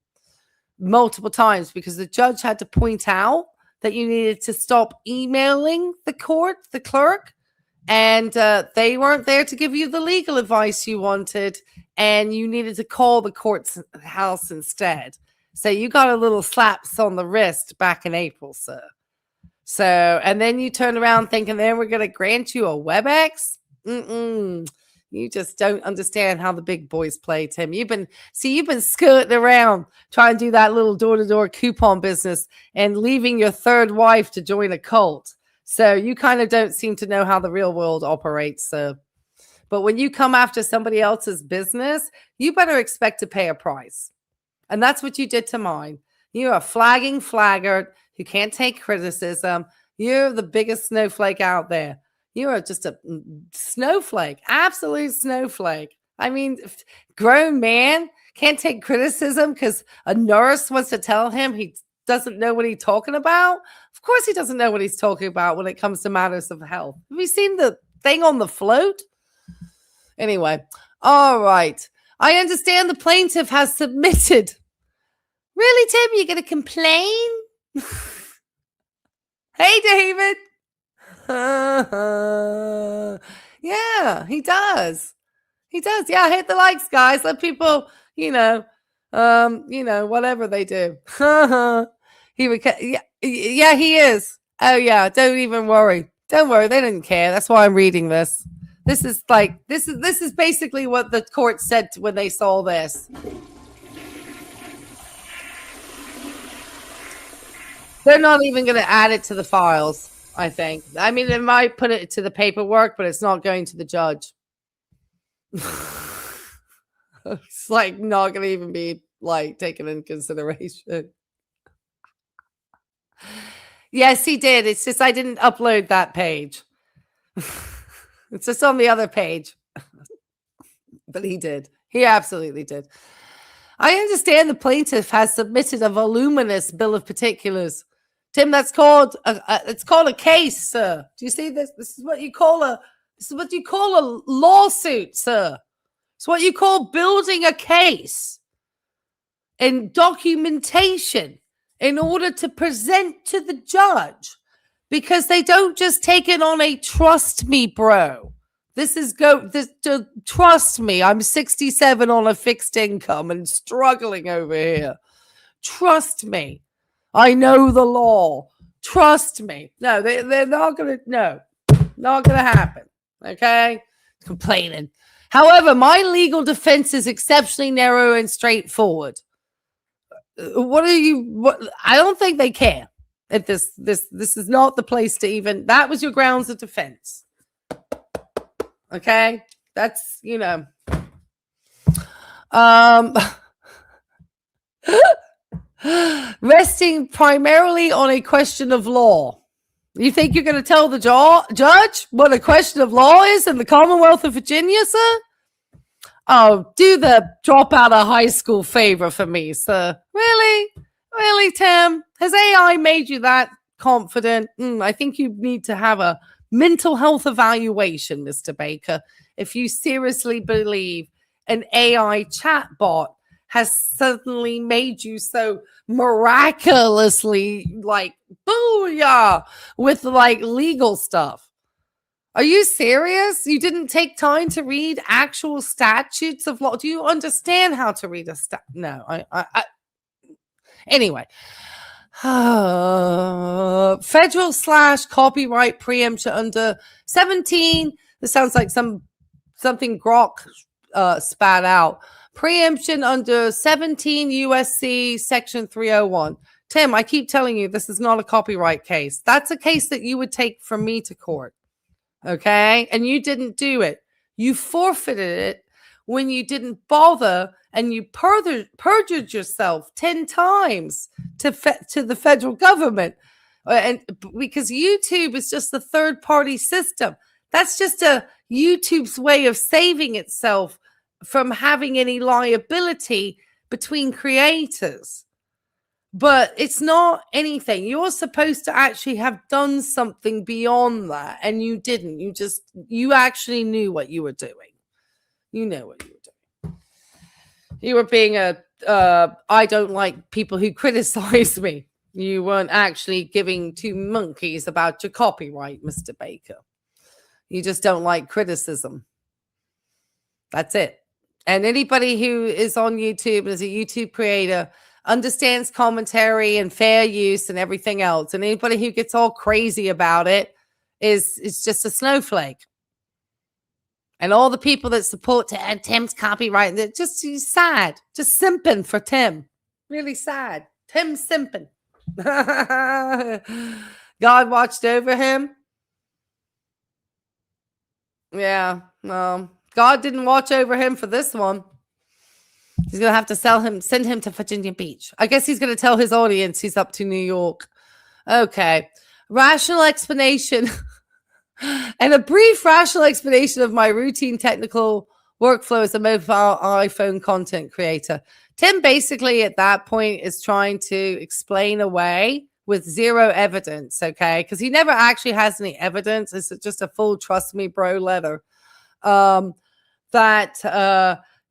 multiple times, because the judge had to point out that you needed to stop emailing the clerk, and they weren't there to give you the legal advice you wanted, and you needed to call the court's house instead. So you got a little slaps on the wrist back in April, sir. So, and then you turn around thinking, then we're going to grant you a WebEx? You just don't understand how the big boys play, Tim. You've been skirting around trying to do that little door-to-door coupon business and leaving your third wife to join a cult. So you kind of don't seem to know how the real world operates. So, but when you come after somebody else's business, you better expect to pay a price. And that's what you did to mine. You're a flagging flaggard who can't take criticism. You're the biggest snowflake out there. You are just a snowflake, absolute snowflake. I mean, grown man can't take criticism because a nurse wants to tell him he doesn't know what he's talking about. Of course he doesn't know what he's talking about when it comes to matters of health. Have you seen the thing on the float? Anyway, all right. I understand the plaintiff has submitted. Really, Tim? You're going to complain? Hey, David. Yeah, he does. He does. Yeah, hit the likes, guys. Let people, whatever they do. Yeah, he is. Oh yeah, don't even worry. Don't worry, they didn't care. That's why I'm reading this. This is basically what the court said when they saw this. They're not even going to add it to the files, I think. I mean, they might put it to the paperwork, but it's not going to the judge. It's like not going to even be like taken into consideration. Yes, he did. It's just I didn't upload that page. It's just on the other page. But he did. He absolutely did. I understand the plaintiff has submitted a voluminous bill of particulars. Tim, that's called it's called a case, sir. Do you see this? This is what you call a lawsuit, sir. It's what you call building a case and documentation in order to present to the judge, because they don't just take it on a trust me, bro. Trust me, I'm 67 on a fixed income and struggling over here. Trust me. I know the law. Trust me. No, they're not going to, not going to happen. Okay? Complaining. However, my legal defense is exceptionally narrow and straightforward. I don't think they care. If this is not the place to even, that was your grounds of defense. Okay? That's, resting primarily on a question of law. You think you're going to tell the judge what a question of law is in the Commonwealth of Virginia, sir? Oh, do the drop out of high school favor for me, sir. Really? Really, Tim? Has AI made you that confident? I think you need to have a mental health evaluation, Mr. Baker, if you seriously believe an AI chatbot has suddenly made you so miraculously booyah with legal stuff. Are you serious? You didn't take time to read actual statutes of law? Do you understand how to read a No, anyway. Federal/copyright preemption under 17. This sounds like something Grok spat out. Preemption under 17 USC section 301. Tim, I keep telling you, this is not a copyright case. That's a case that you would take from me to court. Okay. And you didn't do it. You forfeited it when you didn't bother and you perjured yourself 10 times to the federal government. And because YouTube is just the third party system. That's just a YouTube's way of saving itself from having any liability between creators. But it's not anything. You're supposed to actually have done something beyond that, and you didn't. You actually knew what you were doing. You know what you were doing. You were being I don't like people who criticize me. You weren't actually giving two monkeys about your copyright, Mr. Baker. You just don't like criticism. That's it. And anybody who is on YouTube as a YouTube creator understands commentary and fair use and everything else. And anybody who gets all crazy about it is just a snowflake. And all the people that support Tim's copyright, they're just sad. Just simping for Tim. Really sad. Tim simping. God watched over him. Yeah, no. God didn't watch over him for this one. He's going to have to send him to Virginia Beach. I guess he's going to tell his audience he's up to New York. Okay. Rational explanation and a brief rational explanation of my routine technical workflow as a mobile iPhone content creator. Tim basically at that point is trying to explain away with zero evidence, okay? Because he never actually has any evidence. It's just a full trust me, bro letter. That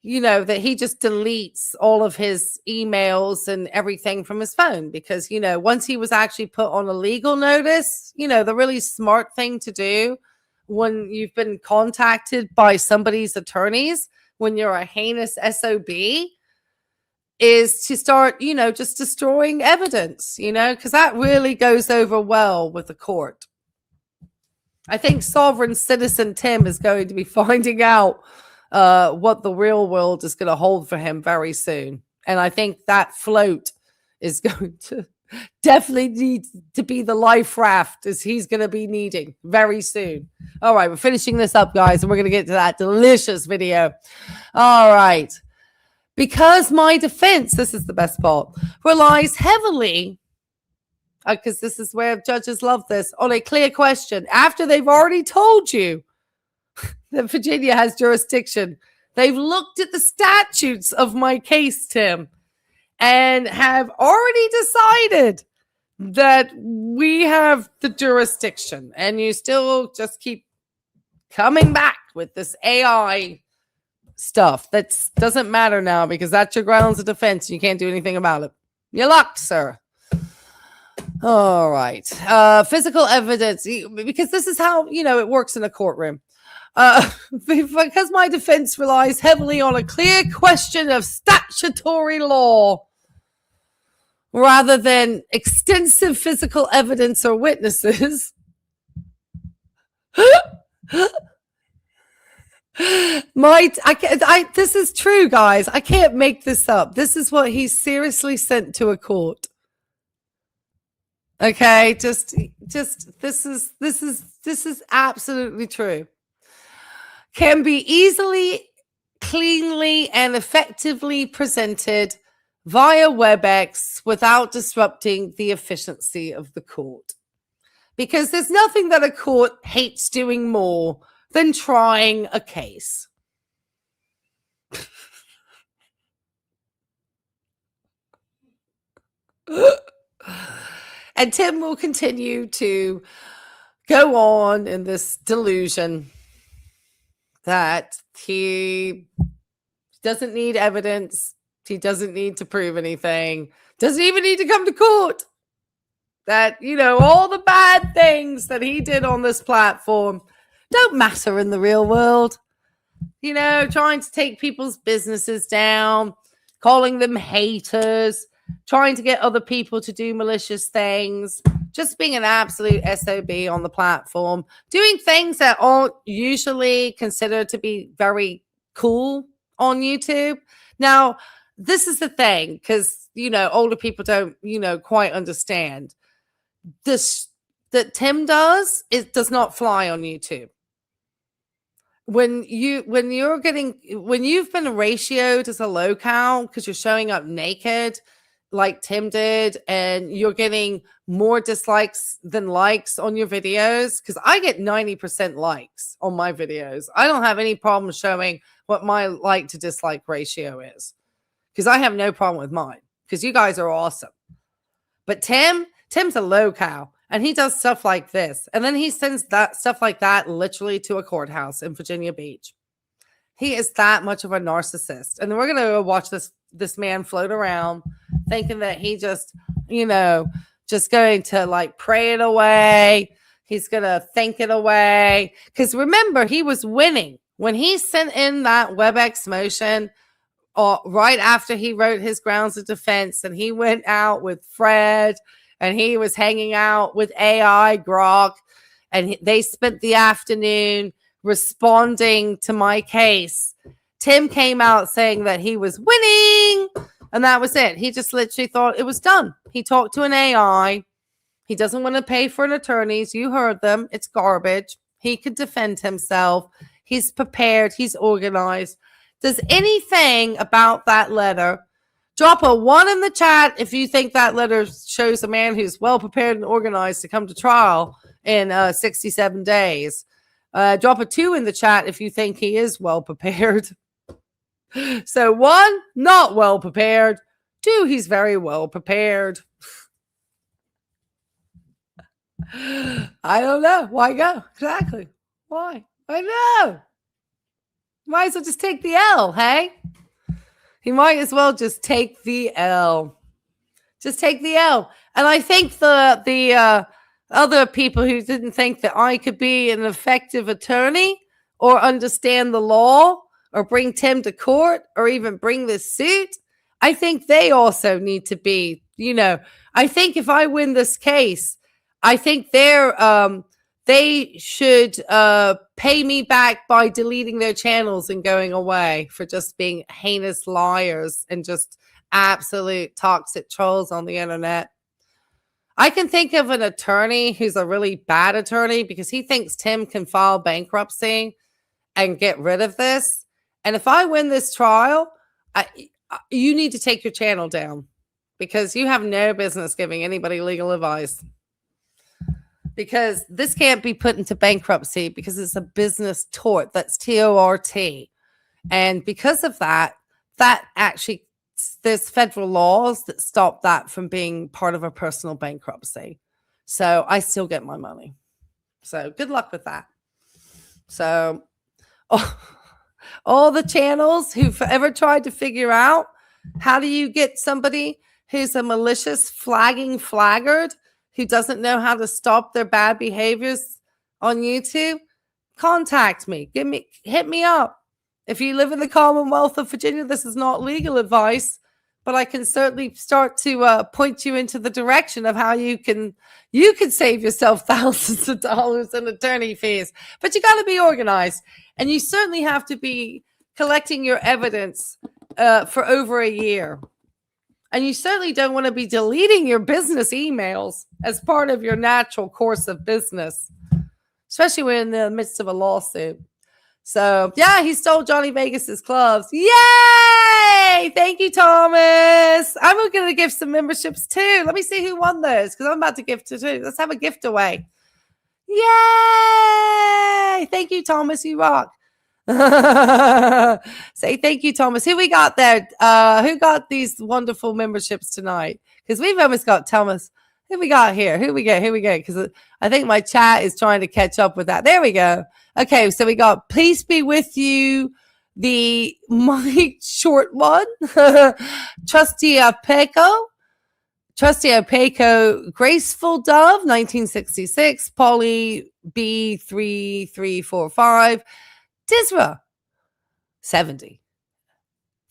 he just deletes all of his emails and everything from his phone because, once he was actually put on a legal notice, the really smart thing to do when you've been contacted by somebody's attorneys, when you're a heinous SOB, is to start, just destroying evidence, because that really goes over well with the court. I think sovereign citizen Tim is going to be finding out what the real world is going to hold for him very soon. And I think that float is going to definitely need to be the life raft as he's going to be needing very soon. All right, we're finishing this up, guys, and we're going to get to that delicious video. All right. Because my defense, this is the best part, relies heavily, because this is where judges love this, on a clear question. After they've already told you that Virginia has jurisdiction, they've looked at the statutes of my case, Tim, and have already decided that we have the jurisdiction. And you still just keep coming back with this AI stuff that doesn't matter now because that's your grounds of defense. You can't do anything about it. You're locked, sir. All right. Physical evidence, because this is how, it works in a courtroom. Because my defense relies heavily on a clear question of statutory law rather than extensive physical evidence or witnesses. This is true, guys. I can't make this up. This is what he seriously sent to a court. Okay, just this is absolutely true. Can be easily, cleanly, and effectively presented via WebEx without disrupting the efficiency of the court. Because there's nothing that a court hates doing more than trying a case. And Tim will continue to go on in this delusion that he doesn't need evidence. He doesn't need to prove anything. Doesn't even need to come to court. That, all the bad things that he did on this platform don't matter in the real world. Trying to take people's businesses down, calling them haters, trying to get other people to do malicious things, just being an absolute SOB on the platform, doing things that aren't usually considered to be very cool on YouTube. Now, this is the thing, because, older people don't, quite understand. This that Tim does, it does not fly on YouTube. when you've been ratioed as a low cow because you're showing up naked like Tim did, and you're getting more dislikes than likes on your videos, because I get 90% likes on my videos. I don't have any problem showing what my like to dislike ratio is, because I have no problem with mine, because you guys are awesome. But Tim's a low cow, and he does stuff like this, and then he sends that stuff like that literally to a courthouse in Virginia Beach. He is that much of a narcissist. And then we're gonna go watch this man float around thinking that he just, just going to like pray it away. He's gonna think it away. Because remember, he was winning when he sent in that WebEx motion right after he wrote his grounds of defense, and he went out with Fred, and he was hanging out with AI Grok, and they spent the afternoon responding to my case. Tim came out saying that he was winning, and that was it. He just literally thought it was done. He talked to an AI. He doesn't want to pay for an attorneys. You heard them. It's garbage. He could defend himself. He's prepared. He's organized. Does anything about that letter? Drop a 1 in the chat if you think that letter shows a man who's well prepared and organized to come to trial in 67 days. Drop a 2 in the chat if you think he is well prepared. So 1, not well prepared. 2, he's very well prepared. I don't know. Why go? Exactly. Why? I know. Might as well just take the L, hey? He might as well just take the L. Just take the L. And I think the other people who didn't think that I could be an effective attorney or understand the law or bring Tim to court or even bring this suit, I think they also need to be, I think if I win this case, I think they should pay me back by deleting their channels and going away for just being heinous liars and just absolute toxic trolls on the internet. I can think of an attorney who's a really bad attorney because he thinks Tim can file bankruptcy and get rid of this. And if I win this trial, you need to take your channel down because you have no business giving anybody legal advice. Because this can't be put into bankruptcy because it's a business tort. That's TORT. And because of that actually, there's federal laws that stop that from being part of a personal bankruptcy. So I still get my money. So good luck with that. So all the channels who've ever tried to figure out how do you get somebody who's a malicious flagging flaggard who doesn't know how to stop their bad behaviors on YouTube, contact me. Hit me up. If you live in the Commonwealth of Virginia, this is not legal advice, but I can certainly start to point you into the direction of how you can save yourself thousands of dollars in attorney fees. But you got to be organized, and you certainly have to be collecting your evidence for over a year. And you certainly don't want to be deleting your business emails as part of your natural course of business, especially when in the midst of a lawsuit. So, yeah, he stole Johnny Vegas's clubs. Yay! Thank you, Thomas. I'm going to give some memberships too. Let me see who won those because I'm about to gift to two. Let's have a gift away. Yay! Thank you, Thomas. You rock. Say thank you, Thomas. Who we got there? Who got these wonderful memberships tonight? Because we've almost got Thomas. Who we got here? Who we get? Because I think my chat is trying to catch up with that. There we go. Okay, so we got Peace Be With You, the Mike Short one, Trusty Apeco, Graceful Dove, 1966, Polly B3345. Disra, 70.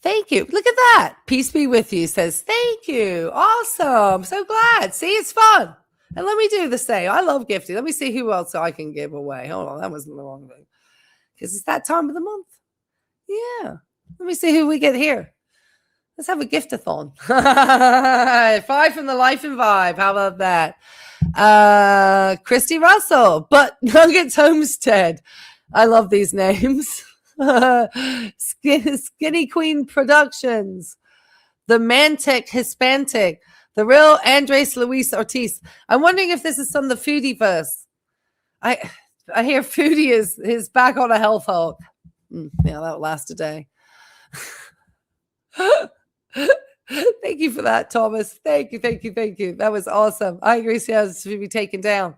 Thank you. Look at that. Peace Be With You says, thank you. Awesome. So glad. See, it's fun. And let me do the same. I love gifting. Let me see who else I can give away. Hold on. That wasn't the wrong thing. Because it's that time of the month. Yeah. Let me see who we get here. Let's have a gift-a-thon. 5 from the Life and Vibe. How about that? Christy Russell. But Nuggets Homestead. I love these names. Skinny Queen Productions, the Mantic Hispanic, the real Andres Luis Ortiz. I'm wondering if this is from the Foodie verse. I hear Foodie is back on a health hog. Yeah, that'll last a day. Thank you for that, Thomas. Thank you. That was awesome. I agree. She has to be taken down.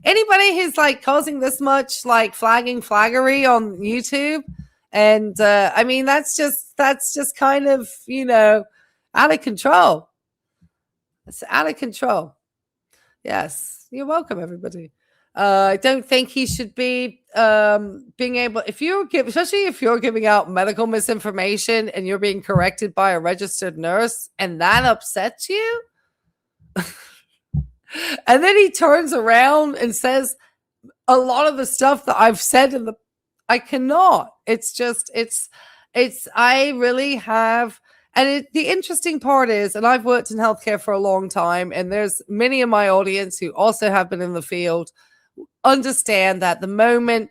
Anybody who's like causing this much like flaggery on YouTube, and I mean that's just kind of out of control. It's out of control. Yes, you're welcome, everybody. I don't think he should be being able, especially if you're giving out medical misinformation and you're being corrected by a registered nurse and that upsets you. And then he turns around and says a lot of the stuff that I've said I cannot. It's I really have. And the interesting part is, and I've worked in healthcare for a long time, and there's many in my audience who also have been in the field, understand that the moment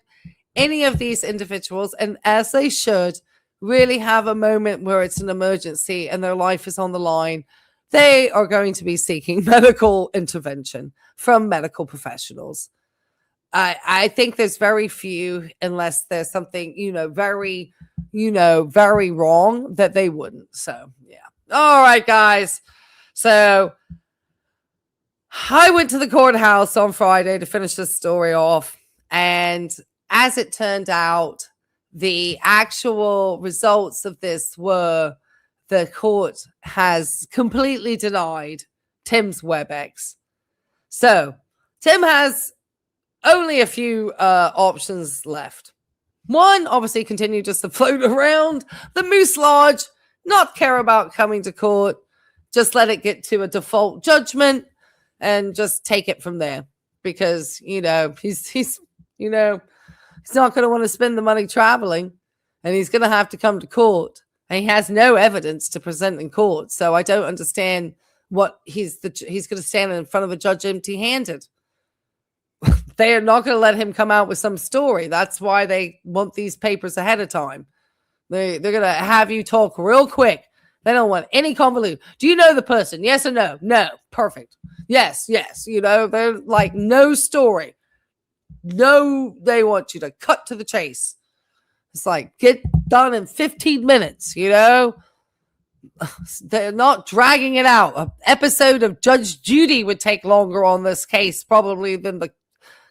any of these individuals, and as they should, really have a moment where it's an emergency and their life is on the line, they are going to be seeking medical intervention from medical professionals. I think there's very few, unless there's something, very wrong, that they wouldn't. So, yeah. All right, guys. So I went to the courthouse on Friday to finish this story off. And as it turned out, the actual results of this were the court has completely denied Tim's WebEx. So Tim has only a few options left. One, obviously continue just to float around the Moose Lodge, not care about coming to court, just let it get to a default judgment and just take it from there, because he's not going to want to spend the money traveling, and he's going to have to come to court, and he has no evidence to present in court. So I don't understand what he's going to stand in front of a judge empty-handed. They are not going to let him come out with some story. That's why they want these papers ahead of time. They're going to have you talk real quick. They don't want any convolution. Do you know the person? Yes or no? No. Perfect. Yes. They're like, no story. No, they want you to cut to the chase. It's like, get done in 15 minutes, They're not dragging it out. An episode of Judge Judy would take longer on this case probably than the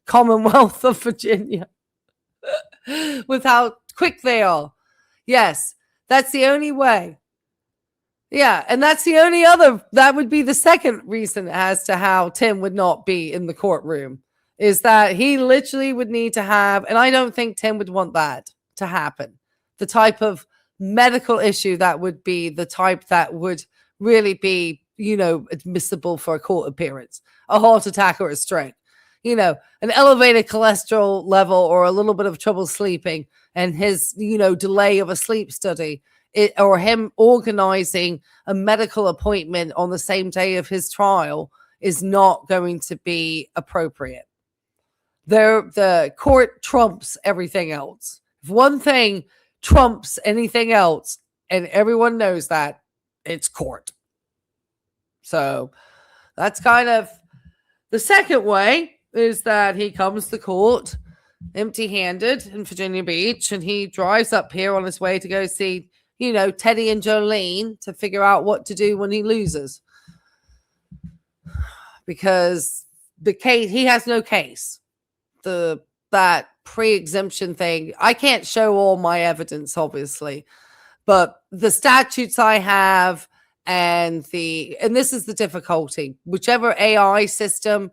Commonwealth of Virginia with how quick they are. Yes, that's the only way. Yeah, and that's the only that would be the second reason as to how Tim would not be in the courtroom, is that he literally would need to have, and I don't think Tim would want that to happen, the type of medical issue that would be the type that would really be, admissible for a court appearance, a heart attack or a stroke. An elevated cholesterol level or a little bit of trouble sleeping, and his, delay of a sleep study, or him organizing a medical appointment on the same day of his trial is not going to be appropriate. The court trumps everything else. If one thing trumps anything else, and everyone knows that, it's court. So that's kind of the second way, is that he comes to court empty-handed in Virginia Beach, and he drives up here on his way to go see, Teddy and Jolene, to figure out what to do when he loses. Because the case, he has no case. That pre-exemption thing, I can't show all my evidence, obviously, but the statutes I have, and this is the difficulty, whichever AI system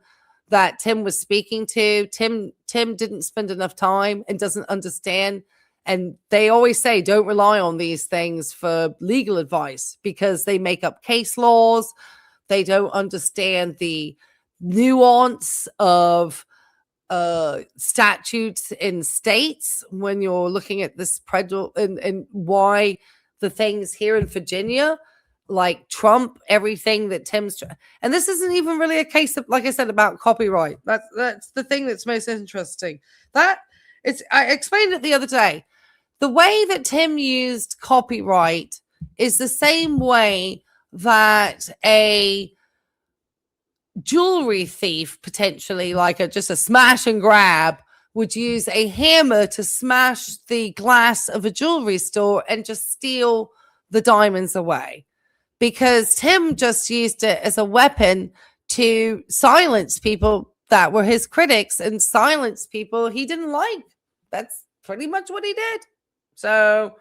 that Tim was speaking to, Tim didn't spend enough time and doesn't understand. And they always say, don't rely on these things for legal advice, because they make up case laws. They don't understand the nuance of statutes in states when you're looking at this and why the things here in Virginia like trump everything that Tim's and this isn't even really a case of, like I said, about copyright. That's the thing that's most interesting. That I explained it the other day. The way that Tim used copyright is the same way that a jewelry thief, potentially like just a smash and grab, would use a hammer to smash the glass of a jewelry store and just steal the diamonds away. Because Tim just used it as a weapon to silence people that were his critics and silence people he didn't like. That's pretty much what he did. So,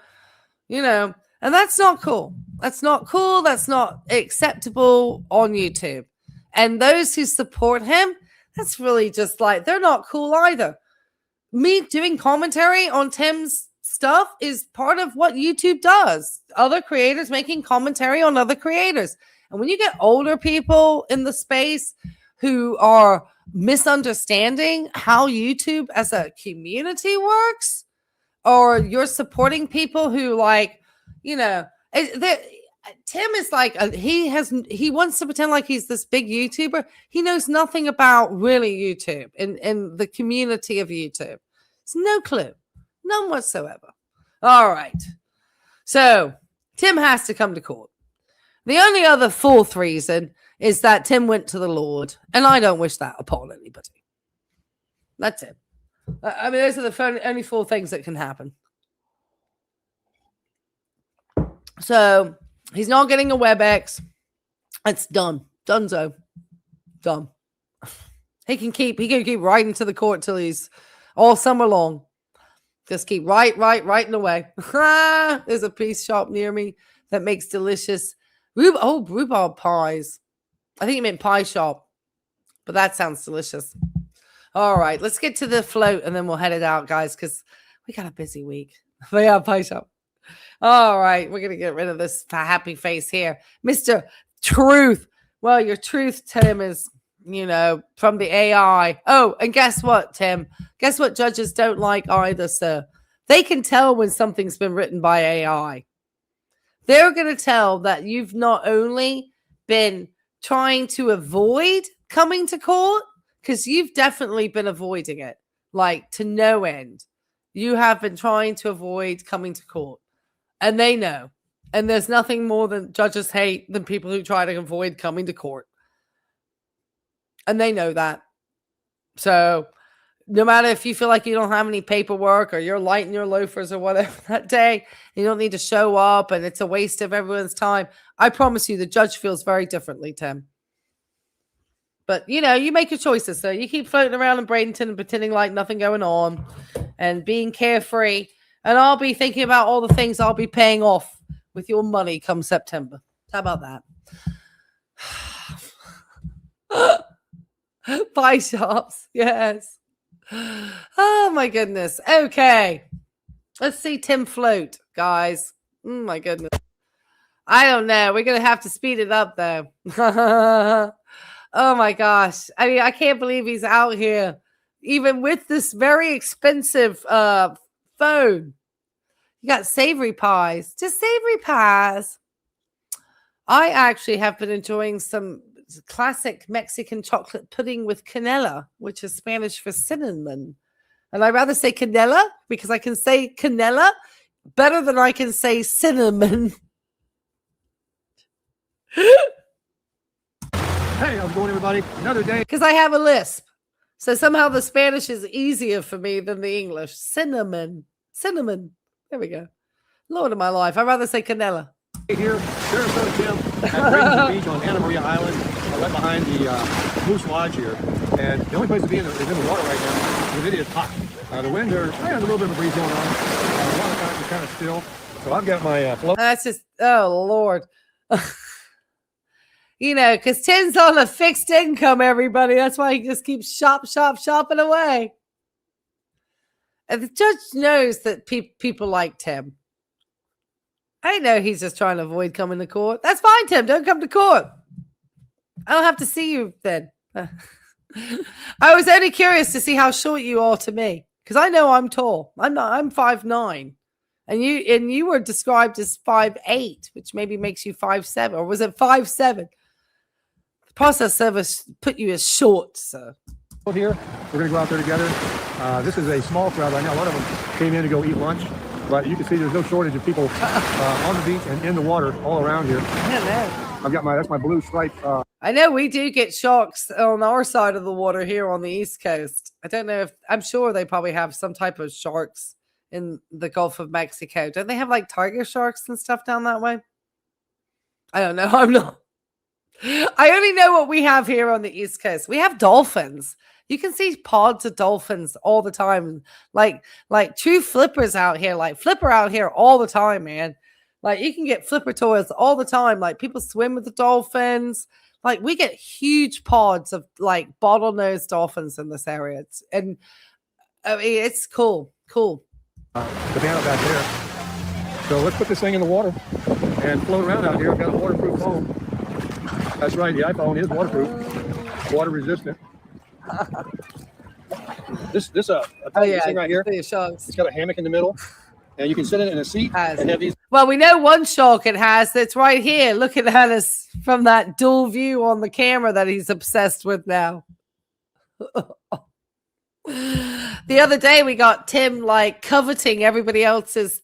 and that's not cool. That's not cool. That's not acceptable on YouTube. And those who support him, that's really just like, they're not cool either. Me doing commentary on Tim's stuff is part of what YouTube does. Other creators making commentary on other creators. And when you get older people in the space who are misunderstanding how YouTube as a community works, or you're supporting people who Tim is like, he wants to pretend like he's this big YouTuber. He knows nothing about really YouTube and the community of YouTube. It's no clue. None whatsoever. All right. So Tim has to come to court. The only other fourth reason is that Tim went to the Lord, and I don't wish that upon anybody. That's it. I mean, those are the only four things that can happen. So he's not getting a WebEx. It's done. Donezo. Done. He can keep riding to the court till he's all summer long. Just keep writing away. There's a piece shop near me that makes delicious rhubarb pies. I think you meant pie shop, but that sounds delicious. All right, let's get to the float and then we'll head it out, guys, because we got a busy week. We have pie shop. All right, we're gonna get rid of this happy face here, Mr. Truth. Well, your truth, Tim, is from the AI. Oh, and guess what, Tim? Guess what judges don't like either, sir? They can tell when something's been written by AI. They're going to tell that you've not only been trying to avoid coming to court, because you've definitely been avoiding it, like to no end. You have been trying to avoid coming to court. And they know. And there's nothing more than judges hate than people who try to avoid coming to court. And they know that. So no matter if you feel like you don't have any paperwork or you're light in your loafers or whatever that day, you don't need to show up and it's a waste of everyone's time. I promise you the judge feels very differently, Tim. But, you make your choices. So you keep floating around in Bradenton and pretending like nothing going on and being carefree. And I'll be thinking about all the things I'll be paying off with your money come September. How about that? Pie shops, yes. Oh my goodness. Okay, let's see Tim float, guys. Oh my goodness. I don't know. We're gonna have to speed it up though. Oh my gosh. I mean, I can't believe he's out here, even with this very expensive phone. You got savory pies, just savory pies. I actually have been enjoying some classic Mexican chocolate pudding with canela, which is Spanish for cinnamon. And I'd rather say canela because I can say canela better than I can say cinnamon. Hey, how's it going, everybody? Another day. Because I have a lisp. So somehow the Spanish is easier for me than the English. Cinnamon. Cinnamon. There we go. Lord of my life. I'd rather say canela. Here, Sarasota, Tim, at Bradenton Beach on Anna Maria Island, right behind the Moose Lodge here. And the only place to be is in the water right now because it is hot. The wind, there's a little bit of a breeze going on. The water is kind of still. So I've got my float. That's just, oh, Lord. Because Tim's on a fixed income, everybody. That's why he just keeps shopping away. And the judge knows that people like Tim. I know he's just trying to avoid coming to court. That's fine, Tim. Don't come to court. I don't have to see you then. I was only curious to see how short you are to me. Because I know I'm tall. I'm 5'9". And you were described as 5'8", which maybe makes you 5'7", or was it 5'7"? The process service put you as short, sir. Here, we're going to go out there together. This is a small crowd right now. A lot of them came in to go eat lunch, but you can see there's no shortage of people on the beach and in the water all around here. I've got that's my blue stripe. I know we do get sharks on our side of the water here on the East Coast. I don't know if I'm sure they probably have some type of sharks in the Gulf of Mexico. Don't they have like tiger sharks and stuff down that way? I don't know. I'm not. I only know what we have here on the East Coast. We have dolphins. You can see pods of dolphins all the time. Like true flippers out here, like flipper out here all the time, man. Like you can get flipper toys all the time. Like people swim with the dolphins. Like we get huge pods of like bottlenose dolphins in this area. And I mean, it's cool. The banana back there. So let's put this thing in the water and float around out here. I've got a waterproof phone. That's right, the iPhone is waterproof, water resistant. This thing right here, it's got a hammock in the middle, and you can sit in a seat and have these. Well, we know one shark it has that's right here looking at us from that dual view on the camera that he's obsessed with now. The other day we got Tim like coveting everybody else's,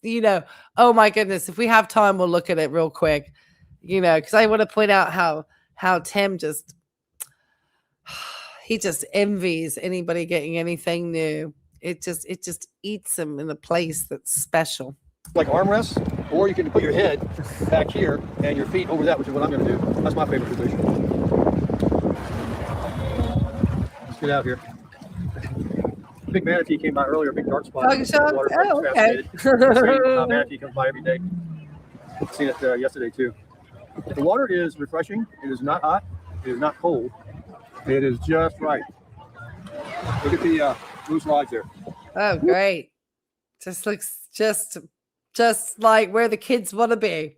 oh my goodness, if we have time, we'll look at it real quick, because I want to point out how Tim he just envies anybody getting anything new. It just eats him in a place that's special. Like armrests, or you can put your head back here and your feet over that, which is what I'm going to do. That's my favorite position. Let's get out here. Big manatee came by earlier, big dark spot. Oh, okay. Manatee comes by every day. I've seen it yesterday too. The water is refreshing. It is not hot. It is not cold. It is just right. Look at the loose logs there. Oh, great. Just looks just like where the kids want to be.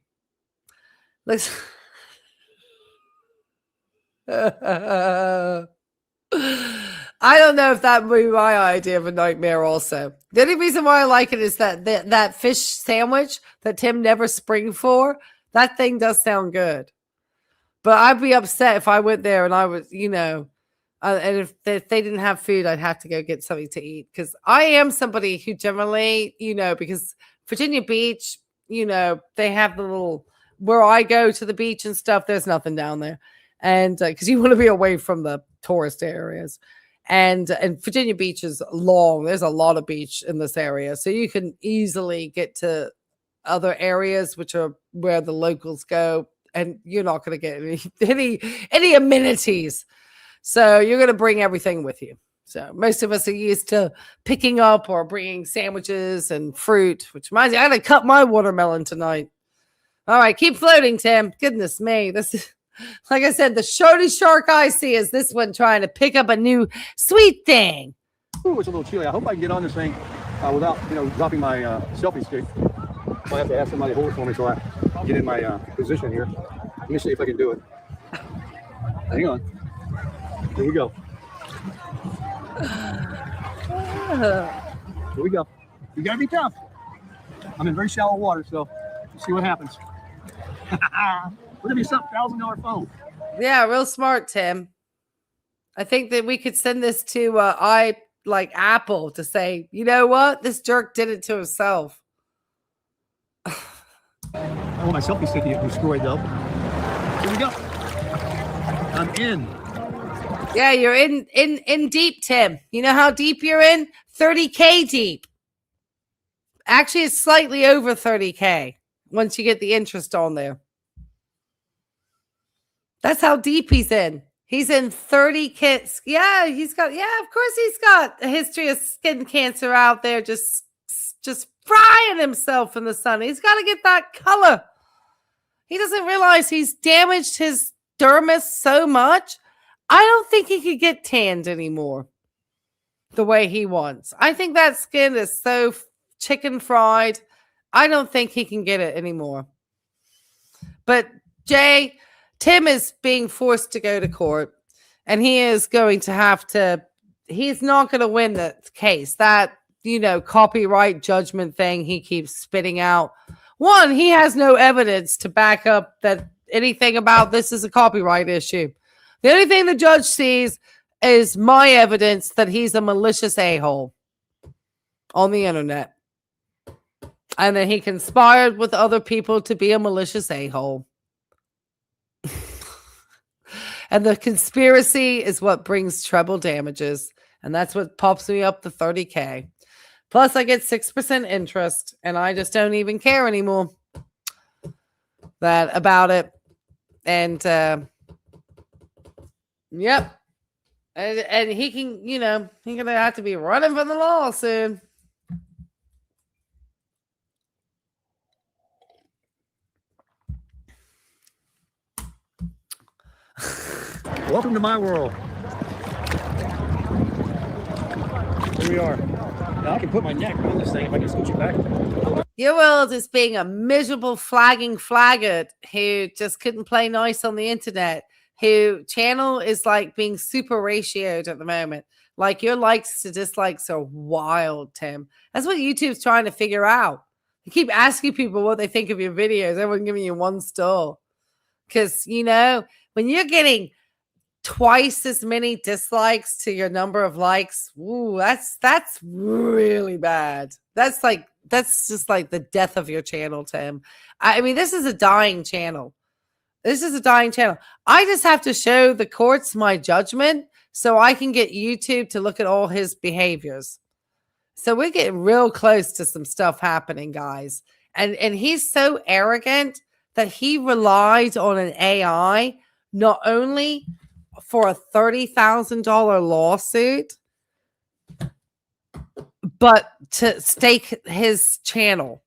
Looks. I don't know if that would be my idea of a nightmare also. The only reason why I like it is that fish sandwich that Tim never spring for, that thing does sound good. But I'd be upset if I went there and I was, and if they didn't have food, I'd have to go get something to eat. Because I am somebody who generally, because Virginia Beach, they have the little, where I go to the beach and stuff, there's nothing down there. And because you want to be away from the tourist areas. And Virginia Beach is long. There's a lot of beach in this area. So you can easily get to other areas, which are where the locals go. And you're not going to get any amenities. So you're going to bring everything with you. So most of us are used to picking up or bringing sandwiches and fruit, which reminds me, I got to cut my watermelon tonight. All right, keep floating, Tim. Goodness me. This is, like I said, the shortest shark I see is this one trying to pick up a new sweet thing. Ooh, it's a little chilly. I hope I can get on this thing without, dropping my selfie stick. I have to have somebody hold it for me so I get in my position here. Let me see if I can do it. Hang on. Here we go. Here we go. You gotta be tough. I'm in very shallow water, so let's see what happens. Look at me, some $1,000 phone. Yeah, real smart, Tim. I think that we could send this to Apple to say, you know what? This jerk did it to himself. I want my selfie stick to get destroyed though. Here we go. I'm in. Yeah, you're in deep, Tim. You know how deep you're in? 30K deep. Actually, it's slightly over 30K once you get the interest on there. That's how deep he's in. He's in 30K. Yeah, of course he's got a history of skin cancer out there just frying himself in the sun. He's got to get that color. He doesn't realize he's damaged his dermis so much. I don't think he could get tanned anymore the way he wants. I think that skin is so chicken fried. I don't think he can get it anymore. But Jay, Tim is being forced to go to court, and he is going to have to, he's not going to win the case. That, copyright judgment thing he keeps spitting out. One, he has no evidence to back up that anything about this is a copyright issue. The only thing the judge sees is my evidence that he's a malicious a-hole on the internet. And that he conspired with other people to be a malicious a-hole. And the conspiracy is what brings treble damages. And that's what pops me up to $30K. Plus, I get 6% interest. And I just don't even care anymore about it. And, yep. And he can, he's going to have to be running from the law soon. Welcome to my world. Here we are. Now I can put my neck on this thing if I can scooch it back. Your world is being a miserable flagging flaggard who just couldn't play nice on the internet, who channel is like being super ratioed at the moment. Like your likes to dislikes are wild, Tim. That's what YouTube's trying to figure out. You keep asking people what they think of your videos. Everyone giving you one star. Because, when you're getting twice as many dislikes to your number of likes, ooh, that's really bad. That's just like the death of your channel, Tim. I mean, this is a dying channel. I just have to show the courts my judgment so I can get YouTube to look at all his behaviors. So we're getting real close to some stuff happening, guys. And he's so arrogant that he relied on an AI not only for a $30,000 lawsuit, but to stake his channel.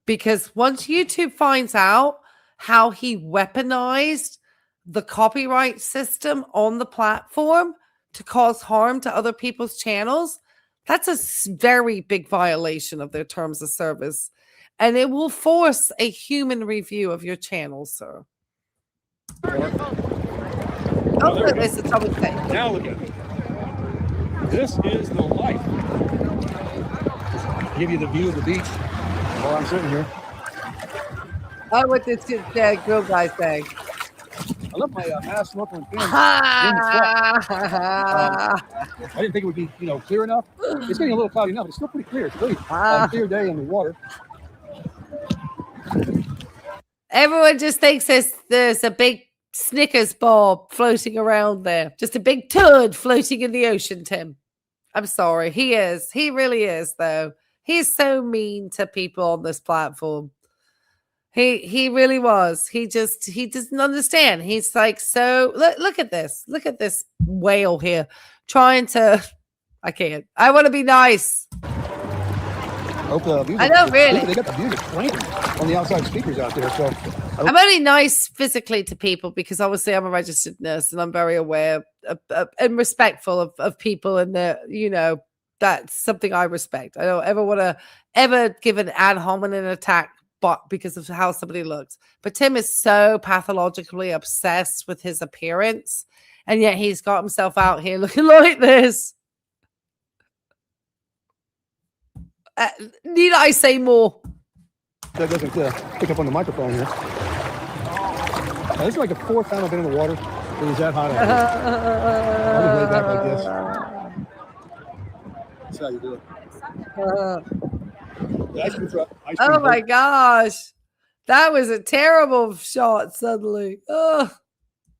Because once YouTube finds out how he weaponized the copyright system on the platform to cause harm to other people's channels, that's a very big violation of their terms of service. And it will force a human review of your channel, sir. Now look at it. This is the life. Just give you the view of the beach while I'm sitting here. Oh, what this girl guy saying? I left my mask smoking in the sweat. I didn't think it would be, clear enough. It's getting a little cloudy now, but it's still pretty clear. It's a really clear day in the water. Everyone just thinks there's a big Snickers bar floating around there. Just a big turd floating in the ocean, Tim. I'm sorry. He is. He really is, though. He's so mean to people on this platform. He really was. He doesn't understand. He's like, so look at this. Look at this whale here trying to. I can't. I want to be nice. I know, really. They got the music playing on the outside speakers out there. So I'm only nice physically to people because obviously I'm a registered nurse and I'm very aware and respectful of people and their, that's something I respect. I don't ever want to ever give an ad hominem attack because of how somebody looks. But Tim is so pathologically obsessed with his appearance, and yet he's got himself out here looking like this. Need I say more? That doesn't pick up on the microphone here. This is like the fourth time I've been in the water. It was that hot out here. I'll just lay back like this. That's how you do it. Oh my gosh. That was a terrible shot suddenly. Oh,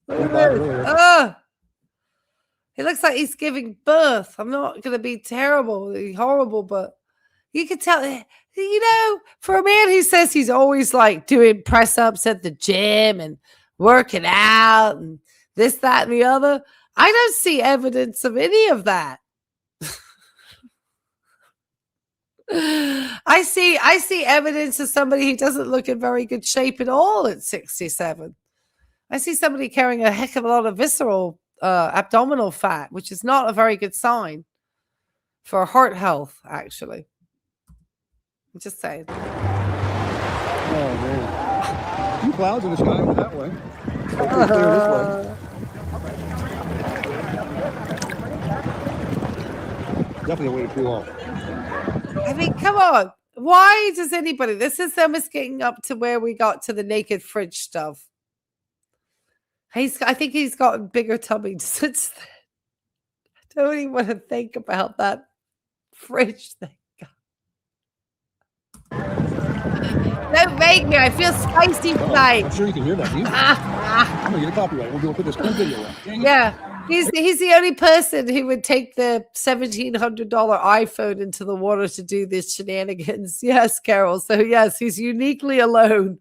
look at this. Oh. It looks like he's giving birth. I'm not going to be horrible, but you can tell, for a man who says he's always like doing press ups at the gym and working out and this, that, and the other, I don't see evidence of any of that. I see evidence of somebody who doesn't look in very good shape at all at 67. I see somebody carrying a heck of a lot of visceral abdominal fat, which is not a very good sign for heart health, actually. I'm just saying. Oh, man. A few clouds in the sky over that way. Hopefully clear this way. Definitely a way to cool off. I mean, come on. Why does anybody? This is almost getting up to where we got to the naked fridge stuff. I think he's gotten bigger tummy since then. don't even want to think about that fridge thing. Don't make me. I feel spicy tonight. I'm sure you can hear that music. I'm gonna get a copyright. We'll put this cool video up. Yeah, he's the only person who would take the $1,700 iPhone into the water to do these shenanigans. Yes, Carol. So yes, he's uniquely alone.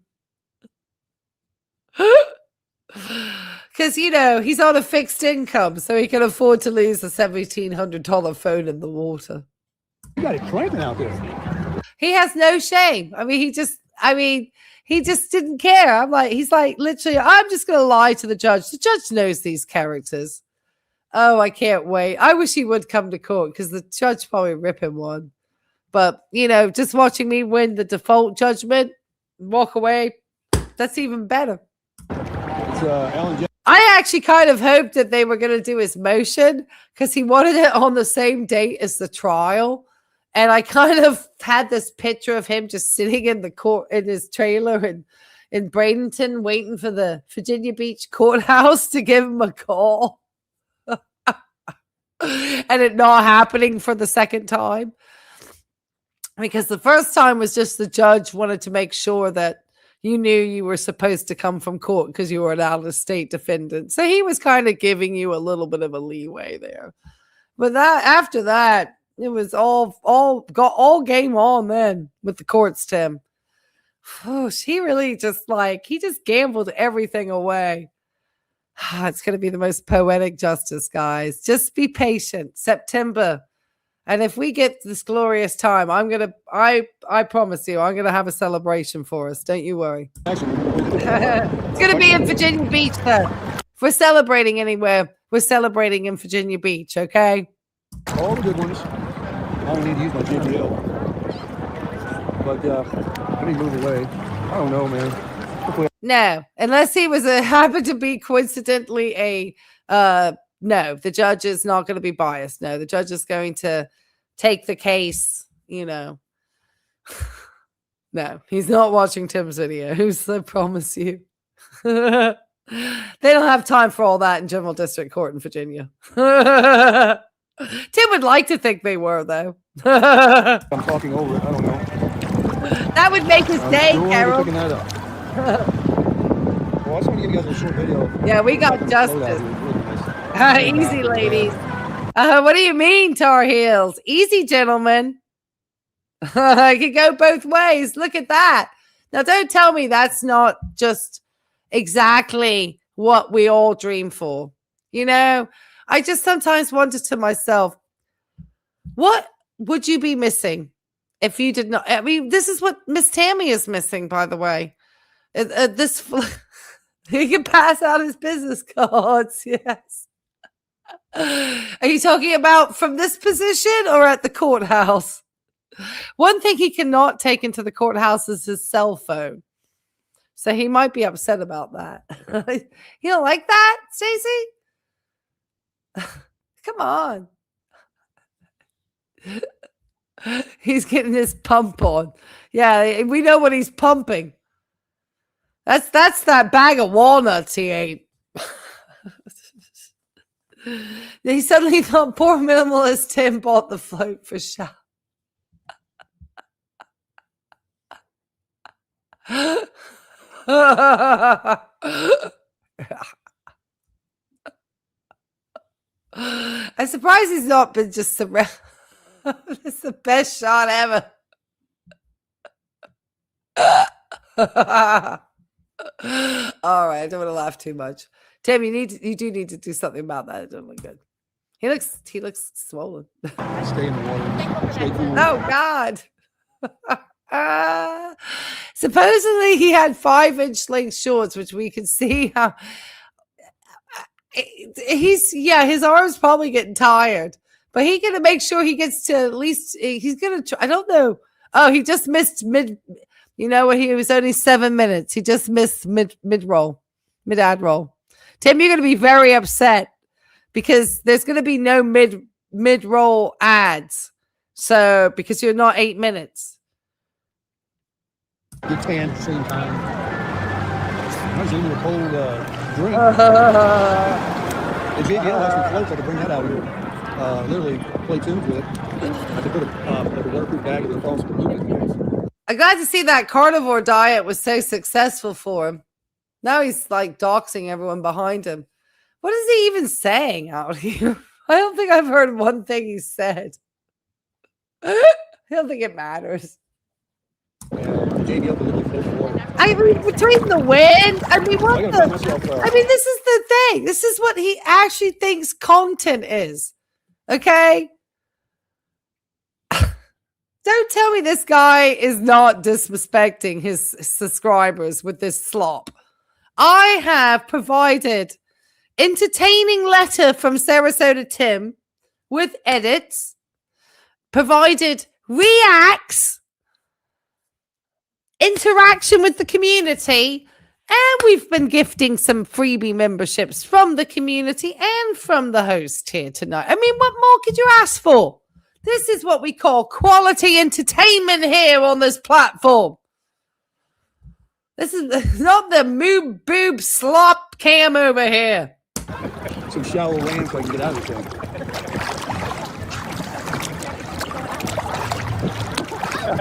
Because, you know, he's on a fixed income, so he can afford to lose a $1,700 phone in the water. You got it cranking out there. He has no shame. I mean, he just didn't care. He's like, literally, I'm just going to lie to the judge. The judge knows these characters. Oh, I can't wait. I wish he would come to court because the judge probably rip him one. But, you know, just watching me win the default judgment, walk away, that's even better. It's Alan J. I actually kind of hoped that they were going to do his motion because he wanted it on the same date as the trial. And I kind of had this picture of him just sitting in the court in his trailer in Bradenton, waiting for the Virginia Beach courthouse to give him a call. And it not happening for the second time. Because the first time was just the judge wanted to make sure that you knew you were supposed to come from court because you were an out-of-state defendant. So he was kind of giving you a little bit of a leeway there. But after that, it was all game on then with the courts, Tim. Oh, he really just gambled everything away. It's going to be the most poetic justice, guys. Just be patient. September. And if we get this glorious time, I promise you, I'm going to have a celebration for us. Don't you worry. It's going to be in Virginia Beach, though. If we're celebrating anywhere, we're celebrating in Virginia Beach, okay? All the good ones. I don't need to use my JBL. But I need to move away. I don't know, man. No, unless he was happened to be coincidentally no, the judge is not going to be biased. No, the judge is going to take the case, you know. No, he's not watching Tim's videos, I promise you. They don't have time for all that in General District Court in Virginia. Tim would like to think they were, though. I'm talking over it. I don't know. That would make his day, Carol. Well, I just want to give you guys a short video. Yeah, we got justice. Easy, ladies. What do you mean, Tar Heels? Easy, gentlemen. I could go both ways. Look at that. Now, don't tell me that's not just exactly what we all dream for. You know, I just sometimes wonder to myself, what would you be missing if you did not? I mean, this is what Miss Tammy is missing, by the way. He can pass out his business cards. Yes. Are you talking about from this position or at the courthouse? One thing he cannot take into the courthouse is his cell phone. So he might be upset about that. You don't like that, Stacey? Come on. He's getting his pump on. Yeah, we know what he's pumping. That's that bag of walnuts he ate. He suddenly thought poor minimalist Tim bought the float for show. I'm surprised he's not been just surrounded. It's the best shot ever. All right, I don't want to laugh too much. Tim, you do need to do something about that. It doesn't look good. He looks swollen. Stay in the water. Stay cool. Oh God. Supposedly he had 5-inch length shorts, which we can see how his arm's probably getting tired, but he's gonna make sure he gets to at least he's gonna try. I don't know. Oh, he just missed mid. You know what? He was only 7 minutes. He just missed mid ad roll. Tim, you're gonna be very upset because there's gonna be no mid roll ads. So because you're not 8 minutes. Get tan at the same time. I was eating a cold drink. If JBL has some floats, I could bring that out here. literally play tunes with it. I could put a waterproof bag in the phone to Bluetooth. I'm glad to see that carnivore diet was so successful for him. Now he's like doxing everyone behind him. What is he even saying out here? I don't think I've heard one thing he said. I don't think it matters. I mean, between the wind, I mean, what the? I mean, this is the thing. This is what he actually thinks content is. Okay? Don't tell me this guy is not disrespecting his subscribers with this slop. I have provided entertaining letter from Sarasota Tim with edits, provided reacts, interaction with the community, and we've been gifting some freebie memberships from the community and from the host here tonight. I mean, what more could you ask for? This is what we call quality entertainment here on this platform. This is not the moob boob slop cam over here. Some shallow land so I can get out of this thing.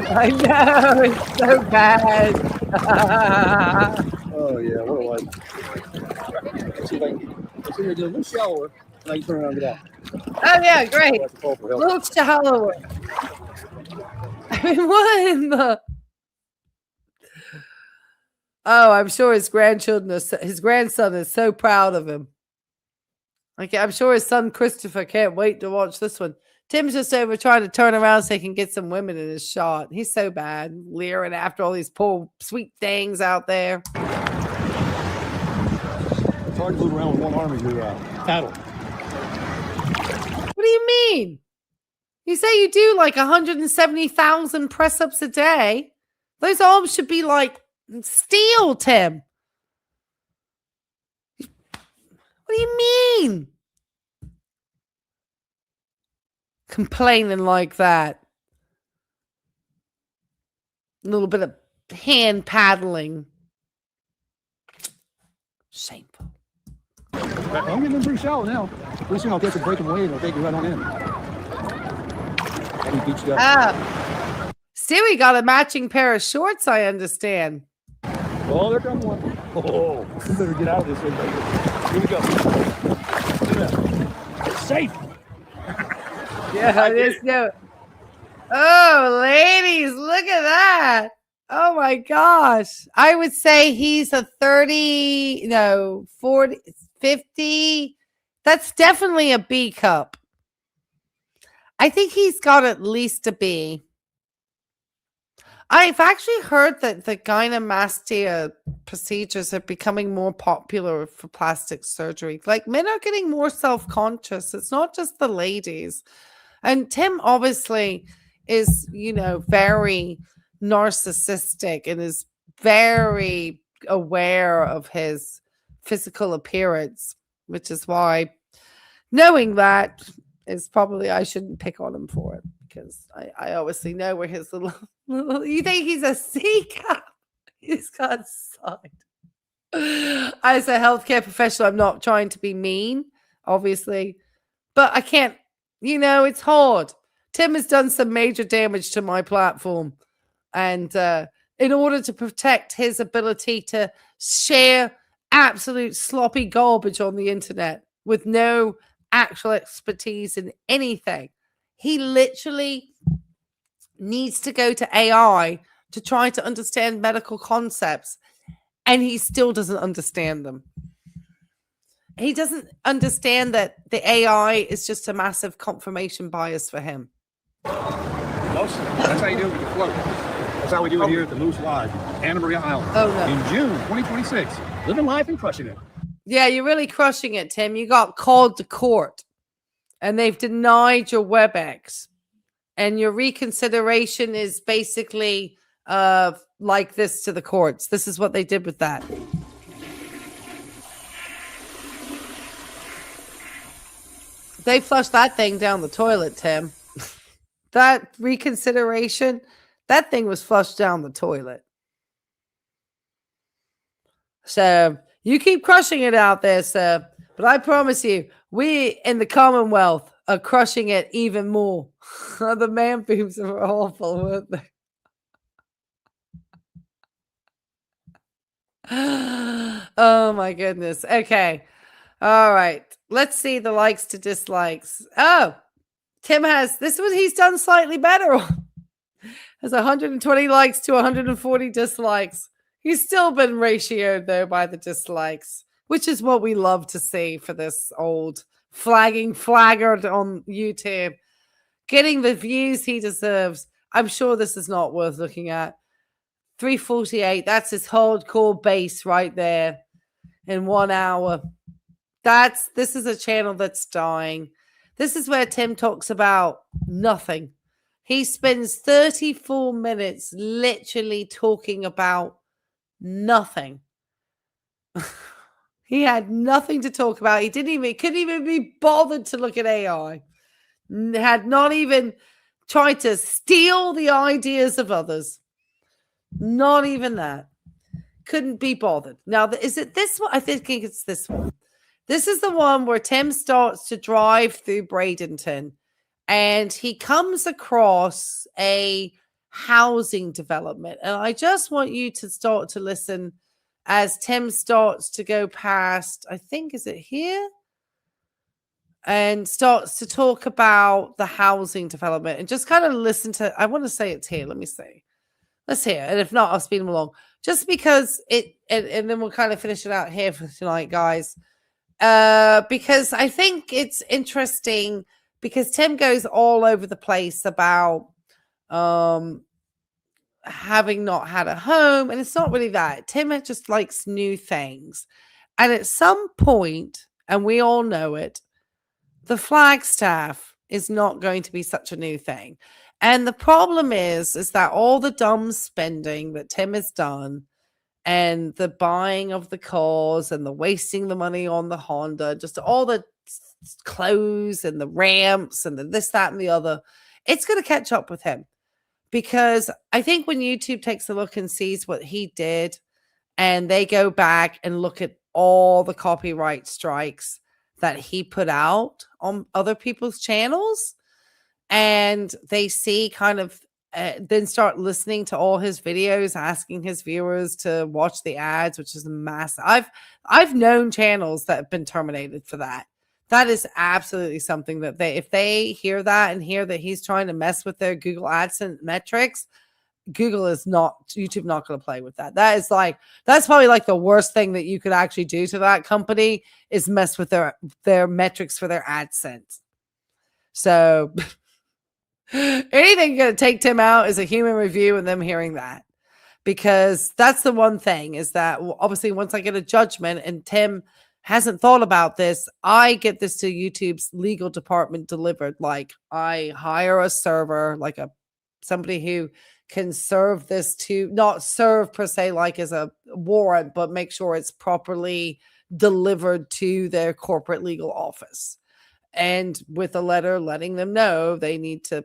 I know, it's so bad. Oh, yeah, what a life. Let's see if I can. Let's see if I do a little shallower, and I can turn around and get out. Oh, yeah, great. Little shallower. I mean, what in the... Oh, I'm sure his grandson is so proud of him. Okay, I'm sure his son Christopher can't wait to watch this one. Tim's just over trying to turn around so he can get some women in his shot. He's so bad, leering after all these poor sweet things out there. It's hard to move around with one arm as your paddle. What do you mean? You say you do like 170,000 press-ups a day. Those arms should be like steel, Tim. What do you mean? Complaining like that. A little bit of hand paddling. Shameful. I'm getting pretty shallow now. Pretty soon I'll catch a breaking wave and I'll take you right on in. I'll be beached up. Stewie got a matching pair of shorts, I understand. Oh, there comes one. Oh, you better get out of this thing. Here we go. It's safe. Yeah, there's no. Oh, ladies, look at that. Oh my gosh. I would say he's a 30, no, 40, 50. That's definitely a B cup. I think he's got at least a B. I've actually heard that the gynecomastia procedures are becoming more popular for plastic surgery. Like, men are getting more self-conscious. It's not just the ladies. And Tim obviously is, very narcissistic and is very aware of his physical appearance, which is why knowing that is probably I shouldn't pick on him for it, because I obviously know where his little you think he's a C cup? He's got side. As a healthcare professional, I'm not trying to be mean, obviously, but I can't, it's hard. Tim has done some major damage to my platform. And in order to protect his ability to share absolute sloppy garbage on the internet with no actual expertise in anything, he literally needs to go to AI to try to understand medical concepts, and he still doesn't understand them. He doesn't understand that the AI is just a massive confirmation bias for him. That's how you do it with the float. That's how we do it here at the Moose Lodge, Anna Maria Island. Oh, no. In June 2026. Living life and crushing it. Yeah, you're really crushing it, Tim. You got called to court, and they've denied your WebEx. And your reconsideration is basically like this to the courts. This is what they did with that. They flushed that thing down the toilet, Tim. That reconsideration, that thing was flushed down the toilet. So you keep crushing it out there, sir. But I promise you, we in the Commonwealth are crushing it even more. The man boobs are awful, weren't they? Oh my goodness. Okay. All right. Let's see the likes to dislikes. Oh, Tim has this one he's done slightly better. Has 120 likes to 140 dislikes. He's still been ratioed though by the dislikes, which is what we love to see for this old flagging flaggard on YouTube. Getting the views he deserves. I'm sure this is not worth looking at. 348, that's his hardcore base right there in 1 hour. This is a channel that's dying. This is where Tim talks about nothing. He spends 34 minutes literally talking about nothing. He had nothing to talk about. He couldn't even be bothered to look at AI. Had not even tried to steal the ideas of others. Not even that. Couldn't be bothered. Now, is it this one? I think it's this one. This is the one where Tim starts to drive through Bradenton and he comes across a housing development. And I just want you to start to listen as Tim starts to go past, I think, is it here? And starts to talk about the housing development and just kind of listen to, I want to say it's here. Let me see. Let's hear it. And if not, I'll speed them along. Just because and then we'll kind of finish it out here for tonight, guys. Because I think it's interesting because Tim goes all over the place about having not had a home. And it's not really that. Tim just likes new things. And at some point, and we all know it, the Flagstaff is not going to be such a new thing. And the problem is that all the dumb spending that Tim has done and the buying of the cars and the wasting the money on the Honda, just all the clothes and the ramps and the this, that, and the other, it's going to catch up with him. Because I think when YouTube takes a look and sees what he did and they go back and look at all the copyright strikes that he put out on other people's channels, and they see kind of then start listening to all his videos, asking his viewers to watch the ads, which is massive. I've known channels that have been terminated for that. That is absolutely something that if they hear that and hear that he's trying to mess with their Google AdSense metrics, YouTube not going to play with that. That's probably like the worst thing that you could actually do to that company is mess with their metrics for their AdSense. So anything going to take Tim out is a human review and them hearing that, because that's the one thing is that obviously once I get a judgment and Tim hasn't thought about this, I get this to YouTube's legal department delivered. Like I hire a server, like somebody who can serve this to not serve per se like as a warrant, but make sure it's properly delivered to their corporate legal office. And with a letter letting them know they need to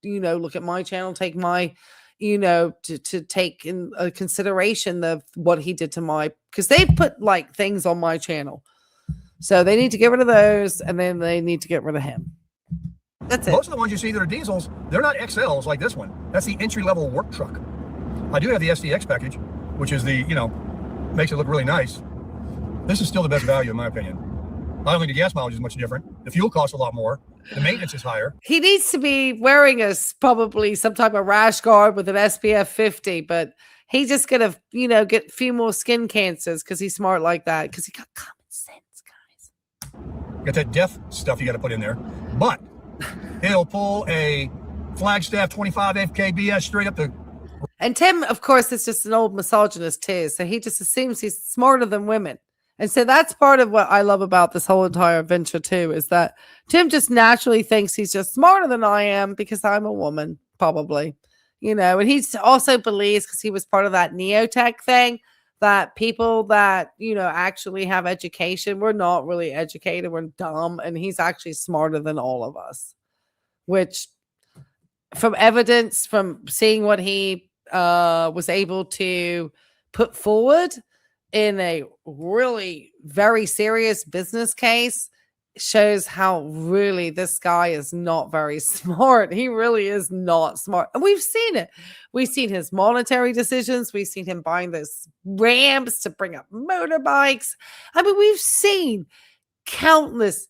look at my channel, take my, to take in consideration of what he did to because they put like things on my channel. So they need to get rid of those and then they need to get rid of him. That's it. Most of the ones you see that are diesels, they're not XLs like this one. That's the entry-level work truck. I do have the SDX package, which is the, makes it look really nice. This is still the best value in my opinion. Not only the gas mileage is much different, the fuel costs a lot more, the maintenance is higher. He needs to be wearing probably some type of rash guard with an SPF 50, but he's just going to, get a few more skin cancers because he's smart like that, because he got common sense, guys. Got that death stuff you got to put in there. But he'll pull a Flagstaff 25 FKBS straight up the... And Tim, of course, is just an old misogynist too, so he just assumes he's smarter than women. And so that's part of what I love about this whole entire adventure too, is that Tim just naturally thinks he's just smarter than I am because I'm a woman, probably, and he also believes, because he was part of that neotech thing, that people that, actually have education, we're not really educated, we're dumb, and he's actually smarter than all of us, which from evidence, from seeing what he was able to put forward in a really very serious business case, shows how really this guy is not very smart. He really is not smart. And we've seen it. We've seen his monetary decisions. We've seen him buying those ramps to bring up motorbikes. I mean, we've seen countless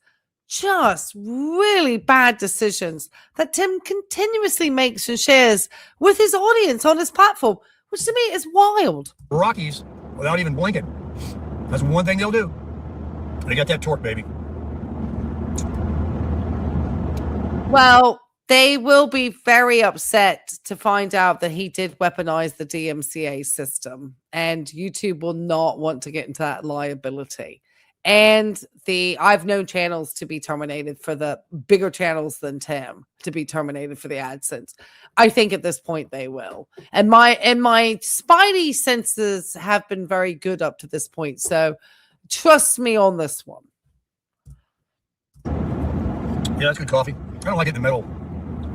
just really bad decisions that Tim continuously makes and shares with his audience on his platform, which to me is wild. Rockies without even blinking. That's one thing they'll do. They got that torque, baby. Well, they will be very upset to find out that he did weaponize the DMCA system, and YouTube will not want to get into that liability. And I've known channels to be terminated for the bigger channels than Tim to be terminated for the AdSense. I think at this point they will. And my spidey senses have been very good up to this point. So trust me on this one. Yeah, that's good coffee. I don't like it in the middle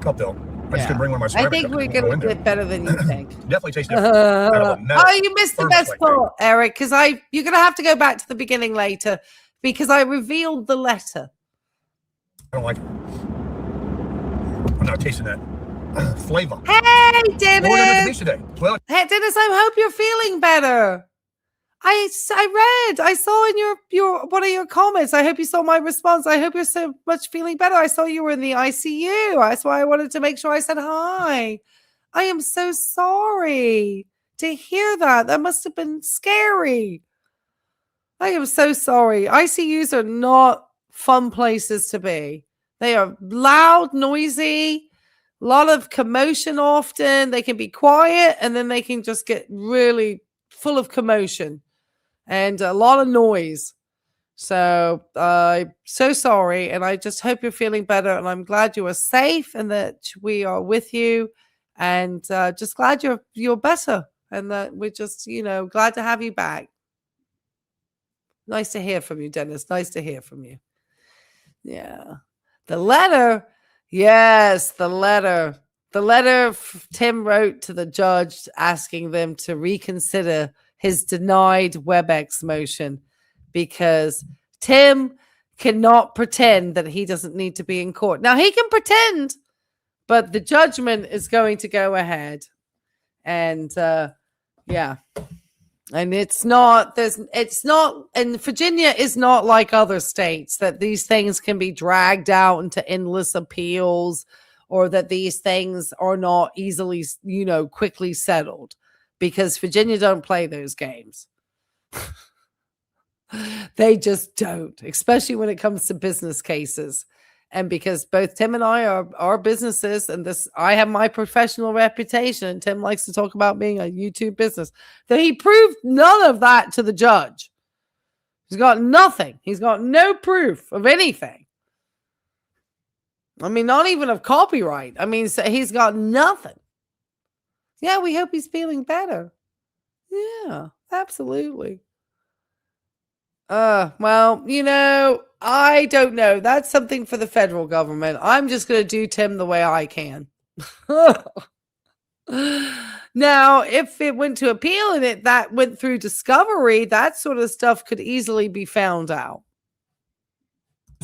cup though. I just couldn't bring one of my. I think we're going to get better than you think. Definitely tastes different. Oh, you missed the best part, Eric, because you're going to have to go back to the beginning later because I revealed the letter. I don't like it. I'm not tasting that flavor. Hey, Dennis. What are we today? Well, hey, Dennis, I hope you're feeling better. I saw in your one of your comments. I hope you saw my response. I hope you're so much feeling better. I saw you were in the ICU. That's why I wanted to make sure I said hi. I am so sorry to hear that. That must have been scary. I am so sorry. ICUs are not fun places to be. They are loud, noisy, a lot of commotion often. They can be quiet and then they can just get really full of commotion and a lot of noise. So I'm so sorry. And I just hope you're feeling better. And I'm glad you are safe and that we are with you. And just glad you're better. And that we're just, glad to have you back. Nice to hear from you, Dennis. Nice to hear from you. Yeah. The letter. Yes, the letter. The letter Tim wrote to the judge asking them to reconsider his denied WebEx motion because Tim cannot pretend that he doesn't need to be in court. Now, he can pretend, but the judgment is going to go ahead. And, yeah. And and Virginia is not like other states that these things can be dragged out into endless appeals or that these things are not easily, quickly settled because Virginia don't play those games. They just don't, especially when it comes to business cases. And because both Tim and I are businesses, and I have my professional reputation, and Tim likes to talk about being a YouTube business, that he proved none of that to the judge. He's got nothing. He's got no proof of anything. I mean, not even of copyright. I mean, so he's got nothing. Yeah, we hope he's feeling better. Yeah, absolutely. Well, I don't know. That's something for the federal government. I'm just going to do Tim the way I can. Now, if it went to appeal and that went through discovery, that sort of stuff could easily be found out.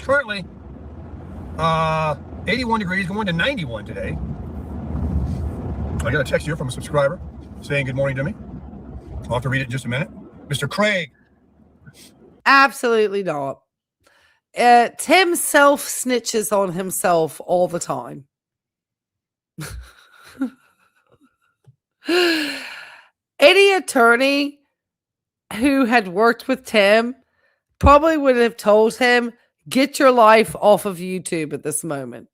Currently, 81 degrees, going to 91 today. I got a text here from a subscriber saying good morning to me. I'll have to read it in just a minute. Mr. Craig. Absolutely not. Tim self-snitches on himself all the time. Any attorney who had worked with Tim probably would have told him, get your life off of YouTube at this moment.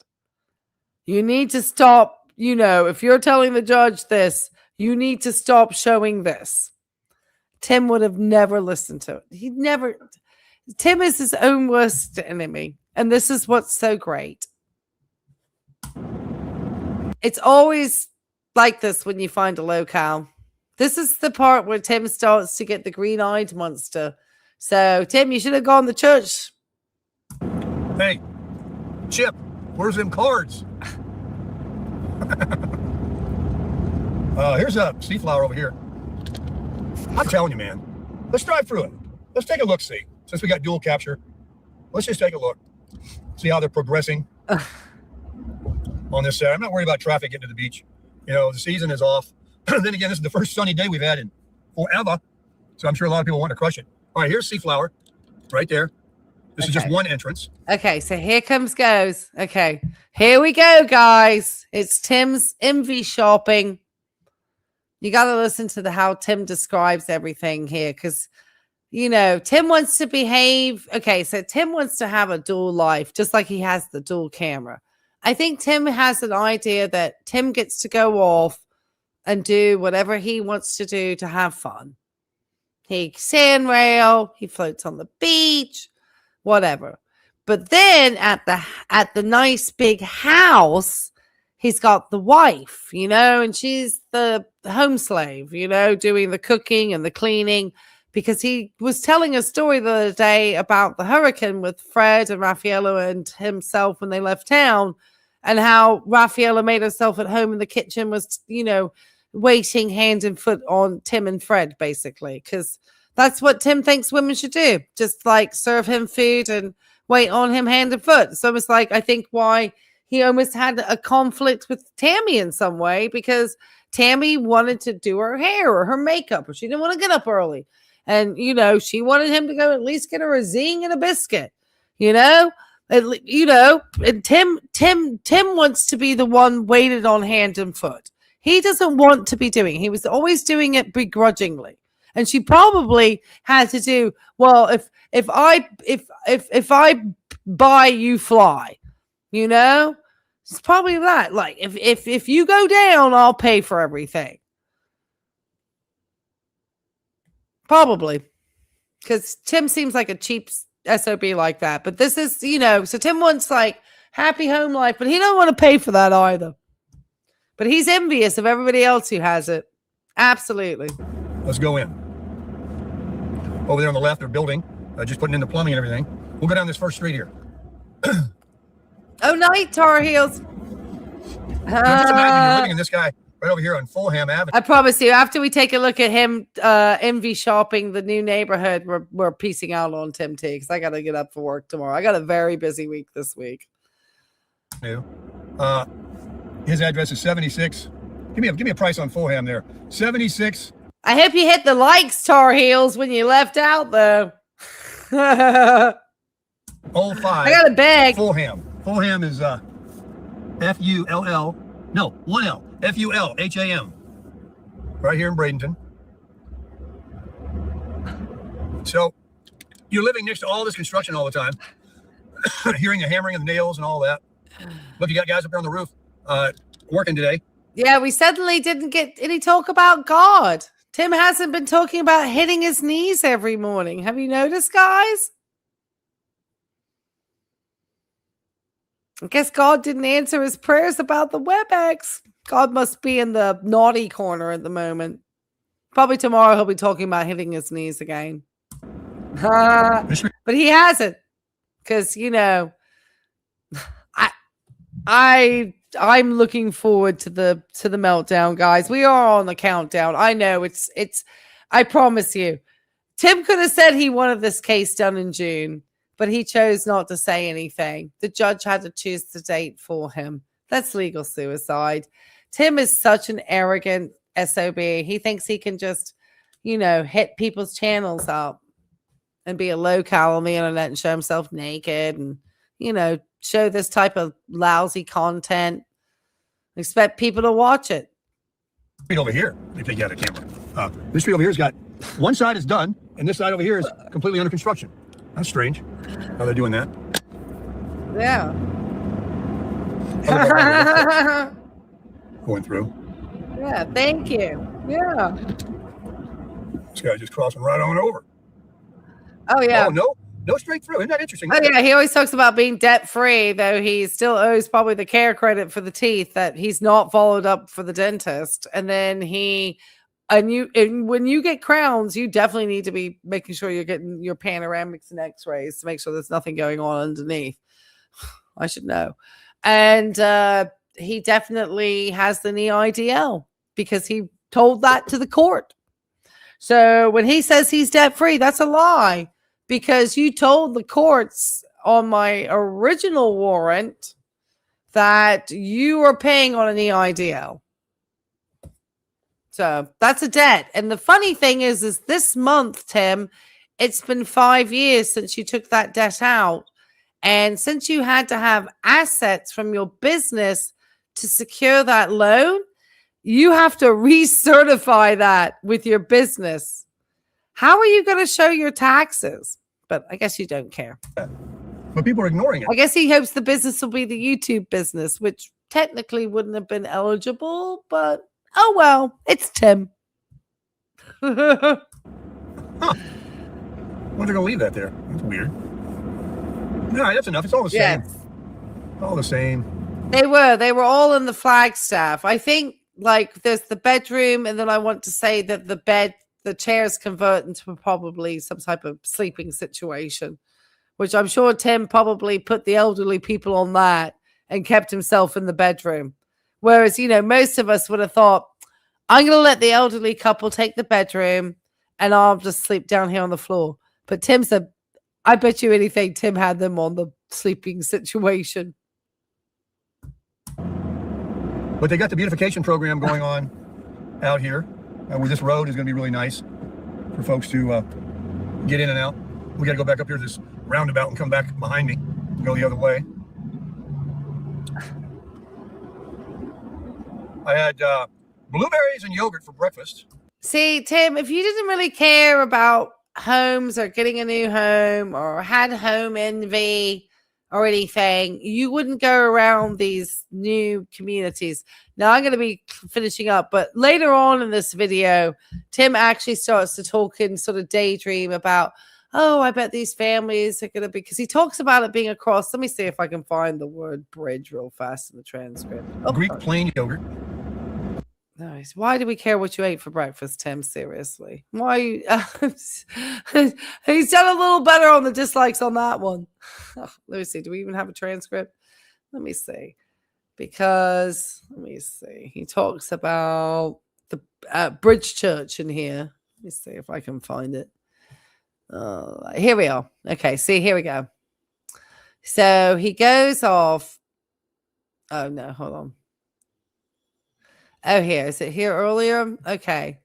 You need to stop, if you're telling the judge this, you need to stop showing this. Tim would have never listened to it. Tim is his own worst enemy. And this is what's so great. It's always like this when you find a locale. This is the part where Tim starts to get the green-eyed monster. So, Tim, you should have gone to church. Hey, Chip, where's them cards? Here's a sea flower over here. I'm telling you, man. Let's drive through it. Let's take a look-see. Since we got dual capture, let's just take a look. See how they're progressing on this side. I'm not worried about traffic getting to the beach. You know, the season is off. Then again, this is the first sunny day we've had in forever. So I'm sure a lot of people want to crush it. All right, here's Seaflower right there. This is just one entrance. Okay, so here goes. Okay, here we go, guys. It's Tim's envy shopping. You got to listen to how Tim describes everything here because, you know, Tim wants to behave. Okay, so Tim wants to have a dual life, just like he has the dual camera. I think Tim has an idea that Tim gets to go off and do whatever he wants to do to have fun. He sand rail, he floats on the beach, whatever. But then at the nice big house, he's got the wife, you know, and she's the home slave, you know, doing the cooking and the cleaning. Because he was telling a story the other day about the hurricane with Fred and Raffaella and himself when they left town, and how Raffaella made herself at home in the kitchen, was, you know, waiting hand and foot on Tim and Fred, basically, because that's what Tim thinks women should do. Just like serve him food and wait on him hand and foot. So it's like, I think why he almost had a conflict with Tammy in some way, because Tammy wanted to do her hair or her makeup, or she didn't want to get up early. And, you know, she wanted him to go at least get her a zing and a biscuit, you know, and Tim wants to be the one waited on hand and foot. He doesn't want to be doing. He was always doing it begrudgingly. And she probably had to do, well, if I buy, you fly, you know, it's probably that. Like if you go down, I'll pay for everything. Probably, because Tim seems like a cheap SOB like that. But this is, you know, so Tim wants like happy home life, but he don't want to pay for that either. But he's envious of everybody else who has it. Absolutely. Let's go in. Over there on the left, they're building, just putting in the plumbing and everything. We'll go down this first street here. Oh, night, Tar Heels. Now, just imagine you're living in this guy right over here on Fulham Avenue. I promise you, after we take a look at him envy shopping the new neighborhood, we're piecing out on Tim T, because I got to get up for work tomorrow. I got a very busy week this week. His address is 76. Give me a price on Fulham there. 76. I hope you hit the likes, Tar Heels, when you left out, though. 05. I got a bag. Fulham. Fulham is F-U-L-L. No, 1L. F-U-L-H-A-M. Right here in Bradenton. So you're living next to all this construction all the time. Hearing the hammering of the nails and all that. Look, you got guys up there on the roof working today. Yeah, we suddenly didn't get any talk about God. Tim hasn't been talking about hitting his knees every morning. Have you noticed, guys? I guess God didn't answer his prayers about the WebEx. God must be in the naughty corner at the moment. Probably tomorrow he'll be talking about hitting his knees again. But he hasn't. Because, you know, I'm looking forward to the meltdown, guys. We are on the countdown. I know it's I promise you. Tim could have said he wanted this case done in June, but he chose not to say anything. The judge had to choose the date for him. That's legal suicide. Tim is such an arrogant SOB. He thinks he can just, you know, hit people's channels up and be a local on the internet and show himself naked and, you know, show this type of lousy content. Expect people to watch it. Street over here, if they got a camera. This street over here's got one side is done, and this side over here is completely under construction. That's strange. How they're doing that? Yeah. Going through. Yeah, thank you. Yeah. This guy just crossing right on over. Oh, yeah. Oh, no straight through. Isn't that interesting? Oh, yeah. He always talks about being debt free, though he still owes probably the care credit for the teeth that he's not followed up for the dentist. And then when you get crowns, you definitely need to be making sure you're getting your panoramics and x-rays to make sure there's nothing going on underneath. I should know. And he definitely has the knee IDL because he told that to the court. So when he says he's debt free, that's a lie. Because you told the courts on my original warrant that you are paying on an EIDL. So that's a debt. And the funny thing is this month, Tim, it's been 5 years since you took that debt out. And since you had to have assets from your business to secure that loan, you have to recertify that with your business. How are you going to show your taxes? But I guess you don't care. But people are ignoring it. I guess he hopes the business will be the YouTube business, which technically wouldn't have been eligible, but oh well, it's Tim. Huh. When's they going to leave that there? That's weird. No, that's enough. It's all the same. Yes. All the same. They were all in the Flagstaff. I think like there's the bedroom, and then I want to say that the chairs convert into probably some type of sleeping situation, which I'm sure Tim probably put the elderly people on that and kept himself in the bedroom. Whereas, most of us would have thought, I'm going to let the elderly couple take the bedroom and I'll just sleep down here on the floor. But Tim said, I bet you anything Tim had them on the sleeping situation. But they got the beautification program going on out here. Where this road is going to be really nice for folks to get in and out. We got to go back up here to this roundabout and come back behind me, go the other way. I had blueberries and yogurt for breakfast. See, Tim, if you didn't really care about homes or getting a new home or had home envy or anything, you wouldn't go around these new communities. Now I'm going to be finishing up, but later on in this video, Tim actually starts to talk and sort of daydream about, oh, I bet these families are going to be, because he talks about it being across. Let me see if I can find the word bridge real fast in the transcript. Oh, Greek plain yogurt. Nice. Why do we care what you ate for breakfast, Tim? Seriously. Why? He's done a little better on the dislikes on that one. Let me see. Do we even have a transcript? Let me see. Because, let me see. He talks about the Bridge Church in here. Let me see if I can find it. Here we are. Okay. See, here we go. So he goes off. Oh, no. Hold on. Oh, here. Is it here earlier? Okay.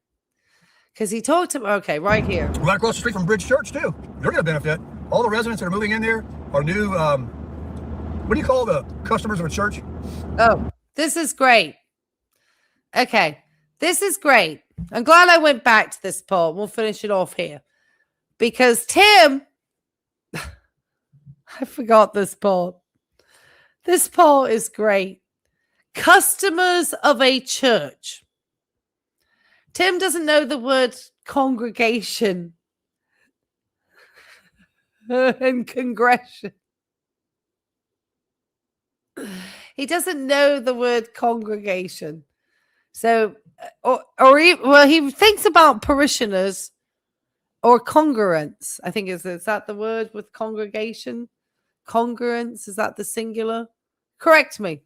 Because he talked about, okay, right here. Right across the street from Bridge Church, too. They're going to benefit. All the residents that are moving in there are new, what do you call the customers of a church? Oh, this is great. Okay. This is great. I'm glad I went back to this poll. We'll finish it off here. Because Tim, I forgot this poll. This poll is great. Customers of a church. Tim doesn't know the word congregation and congression. He doesn't know the word congregation. So, he thinks about parishioners or congruence. I think is that the word with congregation? Congruence, is that the singular? Correct me.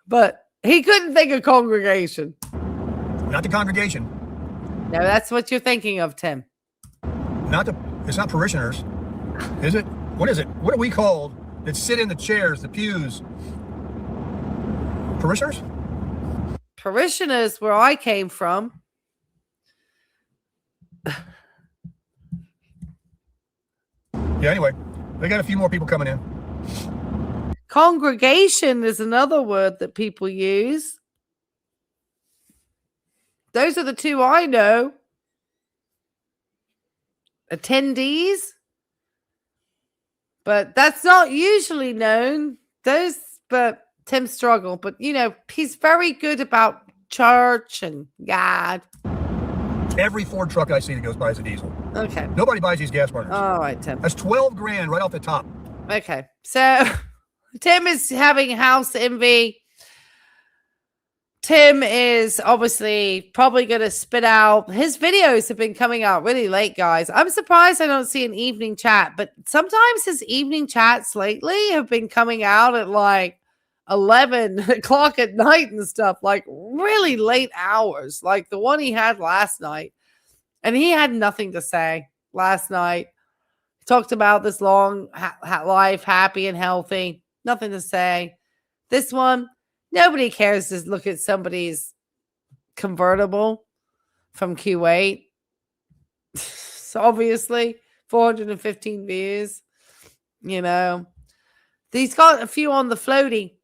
But he couldn't think of congregation. Not the congregation. No, that's what you're thinking of, Tim. It's not parishioners, is it? What is it? What are we called that sit in the chairs, the pews? Parishioners? Parishioners, where I came from. Yeah, anyway, they got a few more people coming in. Congregation is another word that people use. Those are the two I know. Attendees. But that's not usually known. But Tim struggled. But, he's very good about church and God. Every Ford truck I see that goes by is a diesel. Okay. Nobody buys these gas burners. All right, Tim. That's $12,000 right off the top. Okay. So Tim is having house envy. Tim is obviously probably going to spit out. His videos have been coming out really late, guys. I'm surprised I don't see an evening chat, but sometimes his evening chats lately have been coming out at like 11 o'clock at night and stuff, like really late hours, like the one he had last night. And he had nothing to say last night. talked about this long life, happy and healthy. Nothing to say. This one, nobody cares to look at somebody's convertible from Kuwait. So obviously, 415 views. You know, he's got a few on the floaty.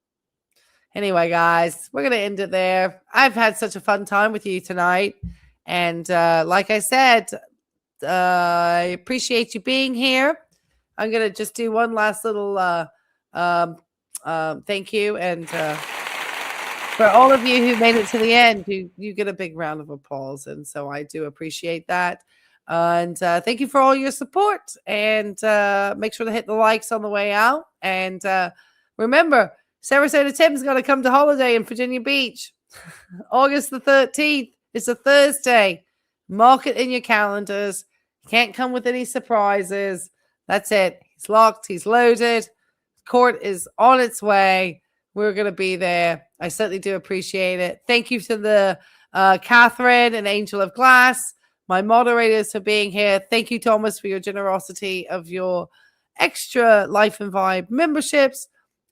Anyway, guys, we're going to end it there. I've had such a fun time with you tonight. And like I said, I appreciate you being here. I'm going to just do one last little thank you. And for all of you who made it to the end, you get a big round of applause. And so I do appreciate that. And thank you for all your support. And make sure to hit the likes on the way out. And remember, Sarasota Tim's going to come to holiday in Virginia Beach. August the 13th. It's a Thursday. Mark it in your calendars. Can't come with any surprises. That's it. He's locked. He's loaded. Court is on its way. We're going to be there. I certainly do appreciate it. Thank you to the Catherine and Angel of Glass, my moderators, for being here. Thank you, Thomas, for your generosity of your extra Life and Vibe memberships.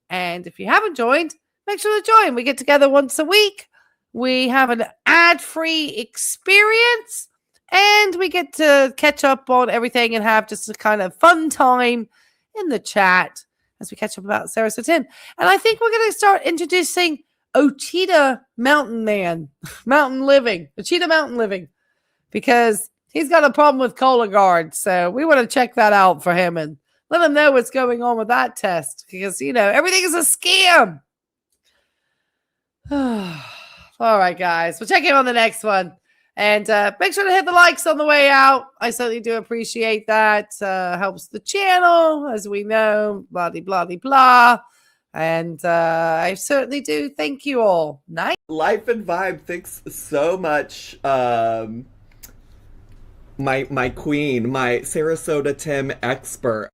And if you haven't joined, make sure to join. We get together once a week. We have an ad-free experience. And we get to catch up on everything and have just a kind of fun time in the chat as we catch up about Sarasota. And I think we're going to start introducing Ochita Mountain Man, Mountain Living, Ochita Mountain Living, because he's got a problem with Cologuard. So we want to check that out for him and let him know what's going on with that test, because, you know, everything is a scam. All right, guys. We'll check in on the next one. And make sure to hit the likes on the way out. I certainly do appreciate that. Helps the channel, as we know, blah, blah, blah, blah. And I certainly do thank you all. Night. Life and Vibe, thanks so much. My queen, my Sarasota Tim expert.